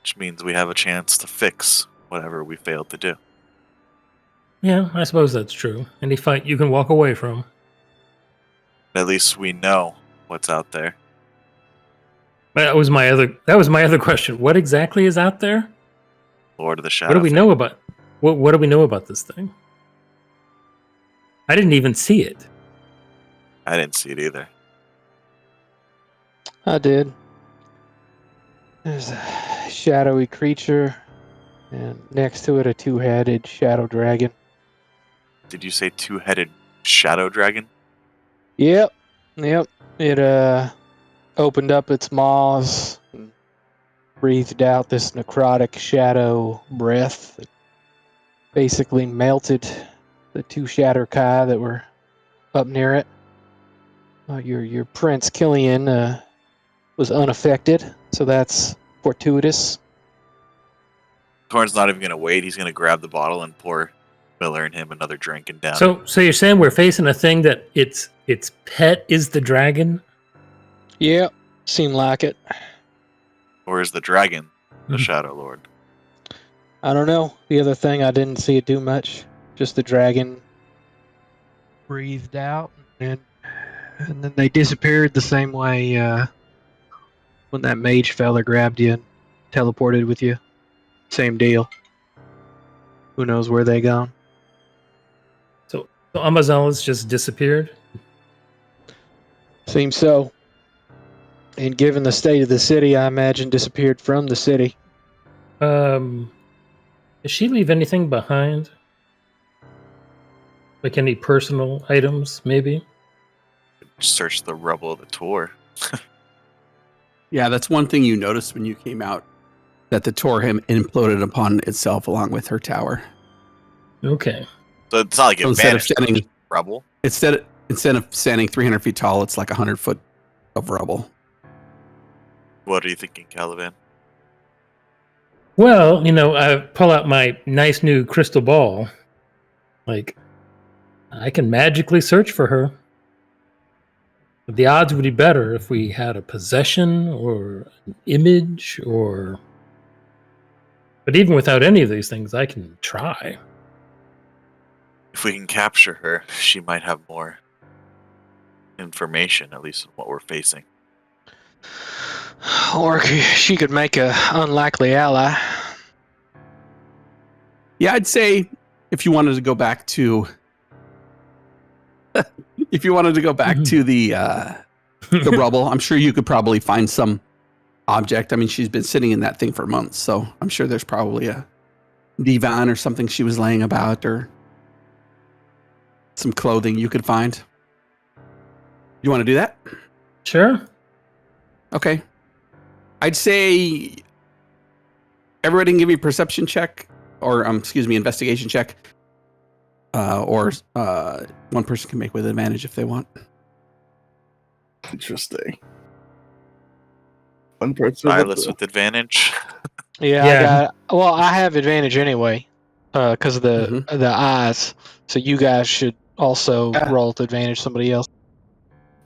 which means we have a chance to fix whatever we failed to do. Yeah, I suppose that's true. Any fight you can walk away from. At least we know what's out there. That was my other question. What exactly is out there? Lord of the Shadow What do we Fane. know about? What do we know about this thing? I didn't even see it. I didn't see it either. I did. There's a shadowy creature, and next to it a two-headed shadow dragon. Did you say two-headed shadow dragon? Yep. It opened up its maws and breathed out this necrotic shadow breath that basically melted the two Shatterkai that were up near it. Your Prince Killian was unaffected, so that's fortuitous. Torin's not even going to wait. He's going to grab the bottle and pour Miller and him another drink and down. So you're saying we're facing a thing that its pet is the dragon? Yep, seemed like it. Or is the dragon the Shadow Lord? I don't know. The other thing, I didn't see it do much. Just the dragon breathed out, and then they disappeared the same way when that mage fella grabbed you and teleported with you. Same deal. Who knows where they gone? So Amazala's just disappeared? Seems so. And given the state of the city, I imagine disappeared from the city. Does she leave anything behind? Like any personal items, maybe? Search the rubble of the tour. Yeah, that's one thing you noticed when you came out, that the Torham imploded upon itself along with her tower. Okay. So it's not like it So instead of vanished from standing- the rubble. Instead of standing 300 feet tall, it's like 100 foot of rubble. What are you thinking, Caliban? Well, I pull out my nice new crystal ball. I can magically search for her. The odds would be better if we had a possession or an image or... But even without any of these things, I can try. If we can capture her, she might have more information, at least on what we're facing. Or she could make a unlikely ally. Yeah, I'd say if you wanted to go back to the rubble, I'm sure you could probably find some object. I mean, she's been sitting in that thing for months, so I'm sure there's probably a divan or something she was laying about, or some clothing you could find. You want to do that? Sure. Okay. I'd say everybody can give me a perception check, or investigation check. Or one person can make with advantage if they want. Interesting. One person. Silas with advantage. Yeah. I have advantage anyway, because of the eyes. So you guys should also roll with advantage. Somebody else.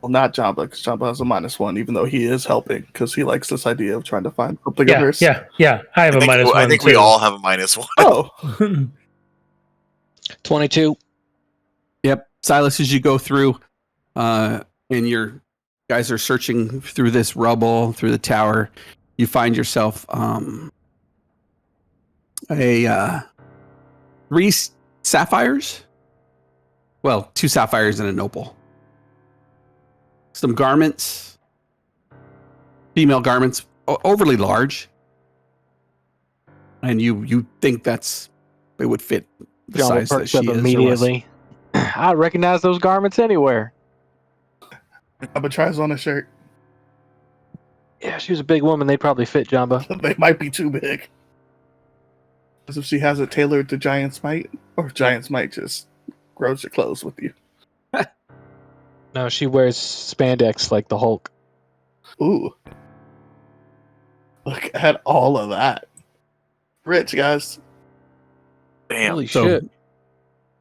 Well, not Jamba, because Jamba has a -1, even though he is helping, because he likes this idea of trying to find something of hers. Yeah. I have a -1. I think too. we all have a -1. Oh, 22. Yep. Silas, as you go through, and your guys are searching through this rubble, through the tower, you find yourself a 3 sapphires. Well, 2 sapphires and an opal. Some garments, female garments, overly large, and you think it would fit the John size that perks she up is. immediately. I recognize those garments anywhere. Jamba tries on a shirt. Yeah, she was a big woman. They'd probably fit Jamba. They might be too big. As if she has it tailored to Giant's Might, or Giant's Might just grows your clothes with you. No, she wears spandex like the Hulk. Ooh. Look at all of that. Rich, guys. Damn. Holy So shit.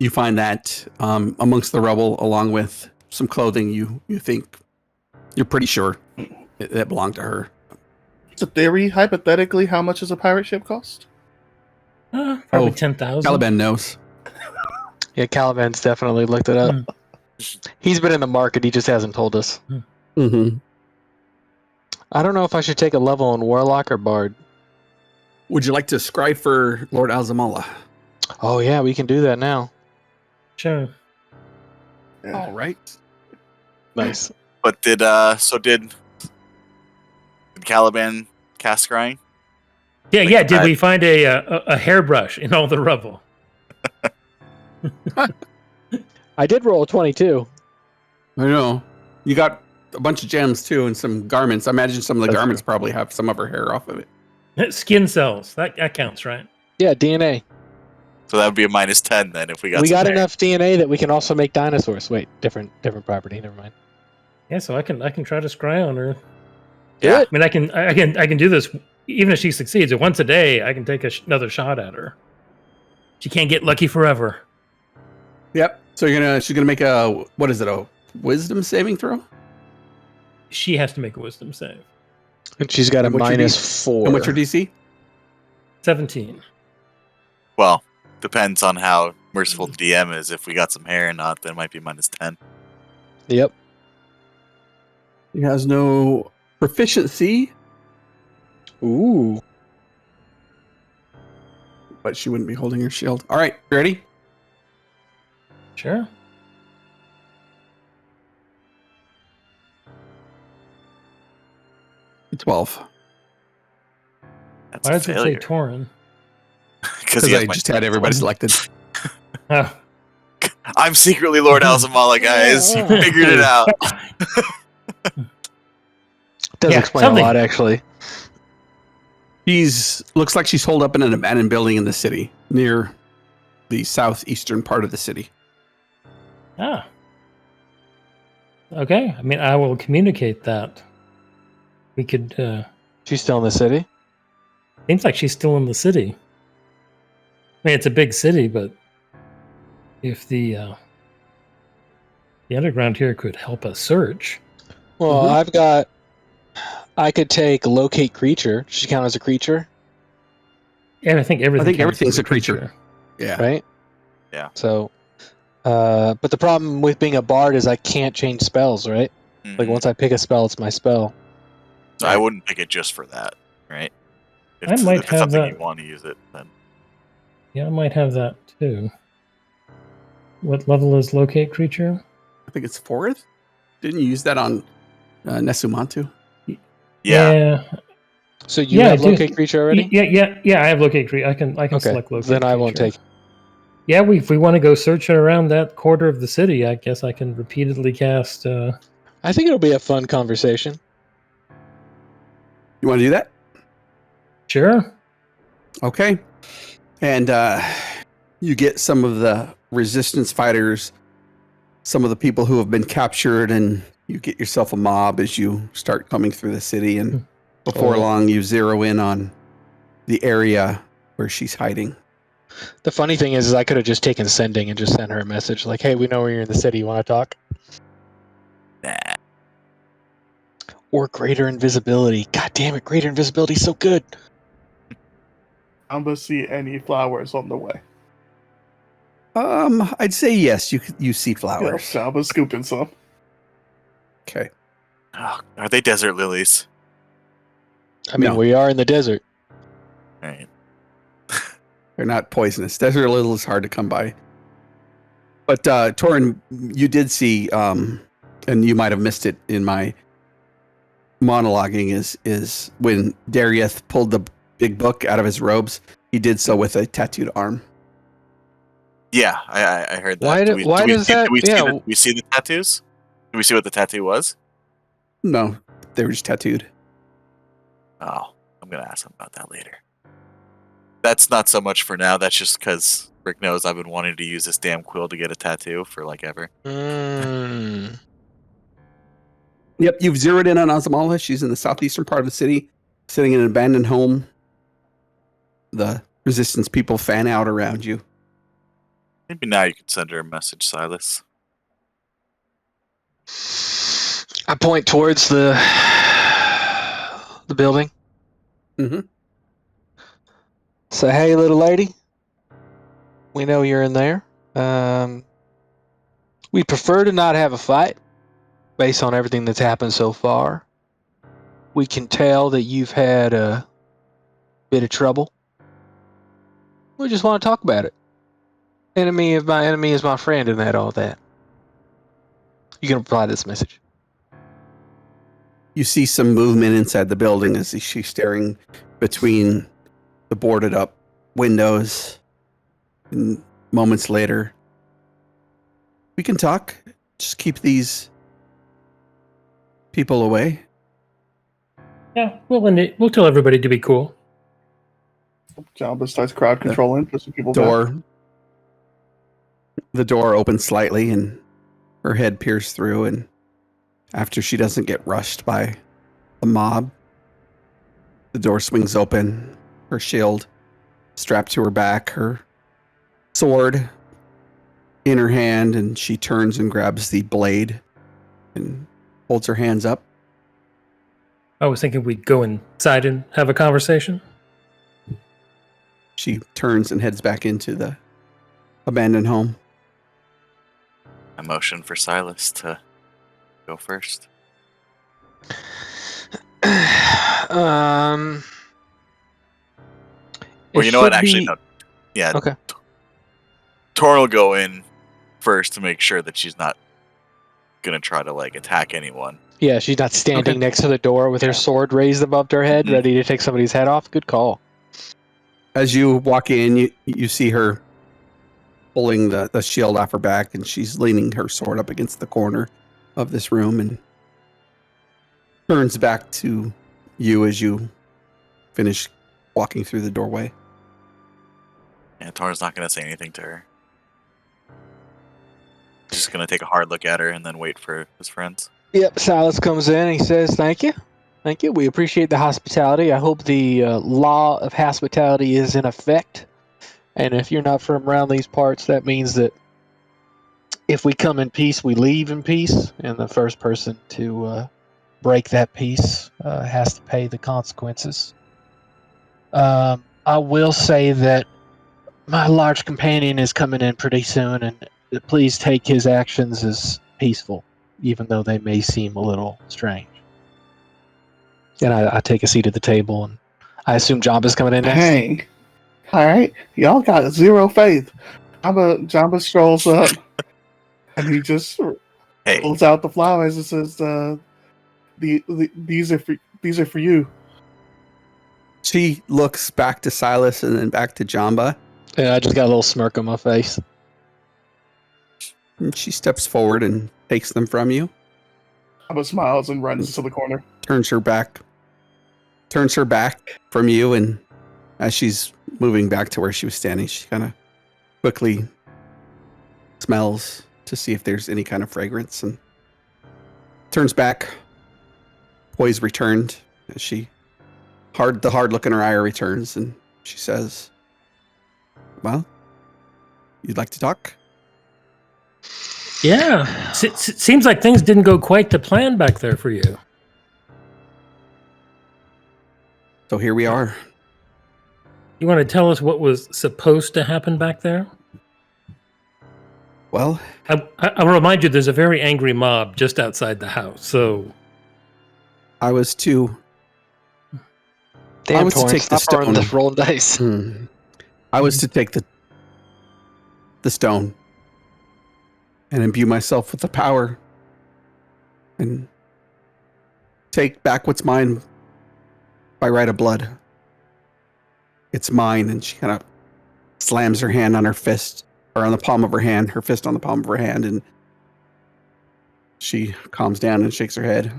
you find that amongst the rubble, along with some clothing you think, you're pretty sure it belonged to her. It's a theory. Hypothetically, how much does a pirate ship cost? Probably 10,000. Caliban knows. Yeah, Caliban's definitely looked it up. He's been in the market. He just hasn't told us. Mm-hmm. I don't know if I should take a level on Warlock or Bard. Would you like to scry for Lord Alzemala? Oh, yeah, we can do that now. Sure. Yeah. All right. Nice. But did Caliban cast scrying? Yeah. Did we find a hairbrush in all the rubble? I did roll a 22. I know. You got a bunch of gems too, and some garments. I imagine some of the That's garments probably have some of her hair off of it. Skin cells. That counts, right? Yeah, DNA. So that would be a -10 then if we got. We some got hair. enough DNA that we can also make dinosaurs. Wait, different property. Never mind. Yeah, so I can try to scry on her. Yeah. I mean, I can do this even if she succeeds. Once a day, I can take another shot at her. She can't get lucky forever. Yep. So she's gonna make a wisdom saving throw? She has to make a wisdom save. And she's got a And what's your -4. And what's your DC? 17. Well, depends on how merciful the DM is. If we got some hair or not, then it might be -10. Yep. She has no proficiency, Ooh. but she wouldn't be holding her shield. All right, ready? Sure. It's 12. That's Why a does it say failure. Torin? Because Because I just had everybody selected. Oh. I'm secretly Lord Alzemala, guys. You figured it out. Does Yeah, explain something. a lot, actually. Looks like she's holed up in an abandoned building in the city, near the southeastern part of the city. Ah. Okay. I mean, I will communicate that. We could. She's still in the city? Seems like she's still in the city. I mean, it's a big city, but if the underground here could help us search. Well, Mhm. I could take locate creature. Does she count as a creature? And I think I think counts as everything's a creature. Yeah. Right? Yeah. So, but the problem with being a bard is I can't change spells, right? Like Mhm. once I pick a spell, it's my spell. So I Right. wouldn't pick it just for that, right? I might If it's have something that. you want to use it, then Yeah, I might have that too. What level is locate creature? I think it's 4th. Didn't you use that on Nesumantu? yeah. Yeah, So you I have do. locate creature already? Yeah. I have locate creature. I can Okay, select locate. then I won't creature. take. Yeah, if we want to go searching around that quarter of the city, I guess I can repeatedly cast. I think it'll be a fun conversation. You want to do that? Sure. Okay. And you get some of the resistance fighters, some of the people who have been captured, and you get yourself a mob as you start coming through the city. And before yeah. long, you zero in on the area where she's hiding. The funny thing is I could have just taken sending and just sent her a message like, "Hey, we know you're in the city. You want to talk?" Nah. Or greater invisibility. God damn it, greater invisibility is so good. I'm gonna see any flowers on the way. I'd say yes. You see Yeah, flowers. Jabba's scooping some. Okay. Oh, are they desert lilies? I mean, No. we are in the desert. Right. They're not poisonous. Desert lily is hard to come by. But Torin, you did see, and you might have missed it in my monologuing, is when Darieth pulled the big book out of his robes, he did so with a tattooed arm. Yeah, I heard that. Why does that? Do we see the tattoos? Do we see what the tattoo was? No, they were just tattooed. Oh, I'm gonna ask him about that later. That's not so much for now. That's just because Rick knows I've been wanting to use this damn quill to get a tattoo for like ever. Yep, you've zeroed in on Alzemala. She's in the southeastern part of the city, sitting in an abandoned home. The resistance people fan out around you. Maybe now you can send her a message, Silas. I point towards the building. Mm-hmm. Say, "Hey, little lady, we know you're in there. We prefer to not have a fight based on everything that's happened so far. We can tell that you've had a bit of trouble. We just want to talk about it. Enemy of my enemy is my friend, and all that." You can reply to this message. You see some movement inside the building as she's staring between the boarded up windows. And moments later, we can talk. Just keep these people away. Yeah, we'll tell everybody to be cool. Jabba starts crowd controlling for some people back. The door opens slightly and her head peers through, and after she doesn't get rushed by the mob, the door swings open, her shield strapped to her back, her sword in her hand, and she turns and grabs the blade and holds her hands up. I was thinking we'd go inside and have a conversation. She turns and heads back into the abandoned home. I motion for Silas to go first. Well, Well, you know what? Actually, no. Yeah. Okay. Torin will go in first to make sure that she's not gonna try to like attack anyone. Yeah, she's not standing next to the door with her sword raised above her head, ready to take somebody's head off. Good call. As you walk in, you see her pulling the shield off her back, and she's leaning her sword up against the corner of this room and turns back to you as you finish walking through the doorway. Yeah, Torin's not gonna say anything to her. He's just gonna take a hard look at her and then wait for his friends. Yep, Silas comes in and he says, "Thank you. Thank you. We appreciate the hospitality. I hope the law of hospitality is in effect. And if you're not from around these parts, that means that if we come in peace, we leave in peace." And the first person to break that peace has to pay the consequences. I will say that my large companion is coming in pretty soon, and please take his actions as peaceful, even though they may seem a little strange. And I take a seat at the table, and I assume Jabba's coming in next. Dang. All right, y'all got zero faith. Jabba strolls up, and he just pulls out the flowers and says, "These are for you." She looks back to Silas and then back to Jamba. Yeah, I just got a little smirk on my face. And she steps forward and takes them from you. Jabba smiles and runs to the corner. Turns her back from you, and as she's moving back to where she was standing, she kind of quickly smells to see if there's any kind of fragrance and turns back. Poise returned as she the hard look in her eye returns, and she says, "Well, you'd like to talk?" Yeah. Seems like things didn't go quite to plan back there for you. So here we are. You want to tell us what was supposed to happen back there? Well, I'll remind you, there's a very angry mob just outside the house, so... I was to Damn, take the stop rolling stone. this rolling dice. I was to take the stone and imbue myself with the power and take back what's mine by right of blood. It's mine. And she kind of slams her hand on her fist, or on the palm of her hand, her fist on the palm of her hand, and she calms down and shakes her head.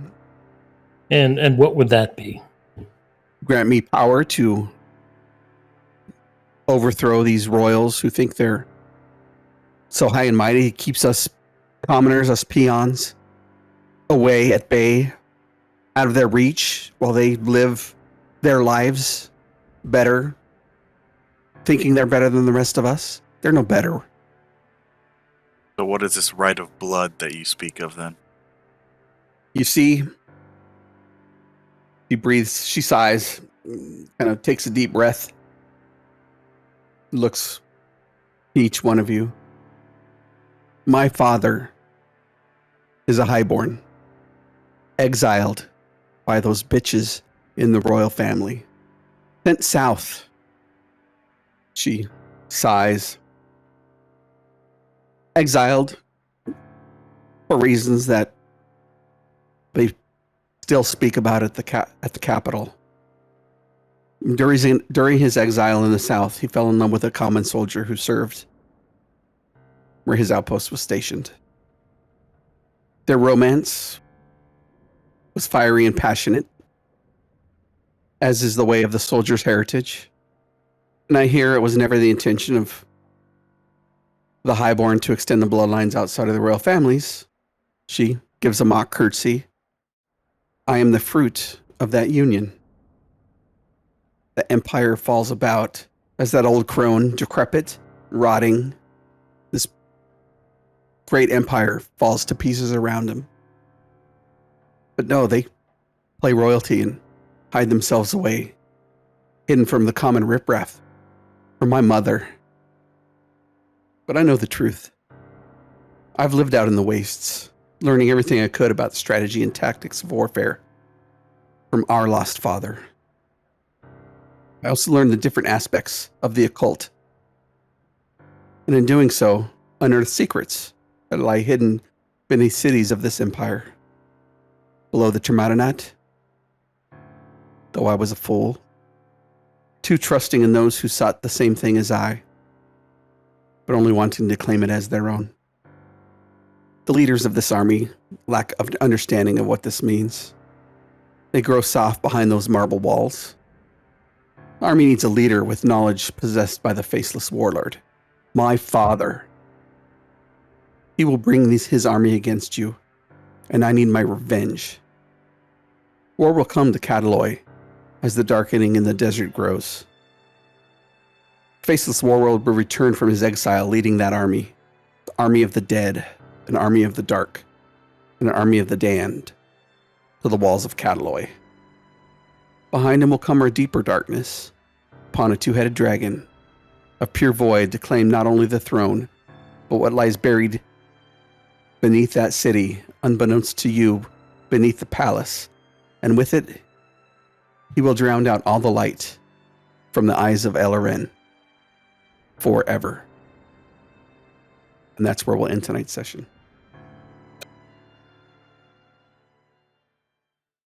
And what would that be? Grant me power to overthrow these royals who think they're so high and mighty. It keeps us commoners, us peons, away at bay, out of their reach, while they live their lives better, thinking they're better than the rest of us. They're no better. So what is this right of blood that you speak of then? You see, she breathes, she sighs, kind of takes a deep breath, looks at each one of you. My father is a highborn, exiled by those bitches in the royal family, sent south. She sighs. Exiled for reasons that they still speak about at the capital. During his exile in the south, he fell in love with a common soldier who served where his outpost was stationed. Their romance was fiery and passionate, as is the way of the soldier's heritage. And I hear it was never the intention of the highborn to extend the bloodlines outside of the royal families. She gives a mock curtsy. I am the fruit of that union. The empire falls about as that old crone, decrepit, rotting. This great empire falls to pieces around him. But no, they play royalty and hide themselves away, hidden from the common riffraff, from my mother. But I know the truth. I've lived out in the wastes, learning everything I could about the strategy and tactics of warfare from our lost father. I also learned the different aspects of the occult. And in doing so, unearthed secrets that lie hidden beneath cities of this empire. Below the Turmadinat, though I was a fool, too trusting in those who sought the same thing as I, but only wanting to claim it as their own. The leaders of this army lack of understanding of what this means. They grow soft behind those marble walls. The army needs a leader with knowledge possessed by the faceless warlord, my father. He will bring his army against you, and I need my revenge. War will come to Cataloi as the darkening in the desert grows. Faceless warlord will return from his exile leading that army, the army of the dead, an army of the dark, and an army of the damned. to the walls of Cataloi. Behind him will come a deeper darkness, upon a two-headed dragon, of pure void to claim not only the throne, but what lies buried beneath that city, unbeknownst to you, beneath the palace, and with it, he will drown out all the light from the eyes of Eleren forever. And that's where we'll end tonight's session.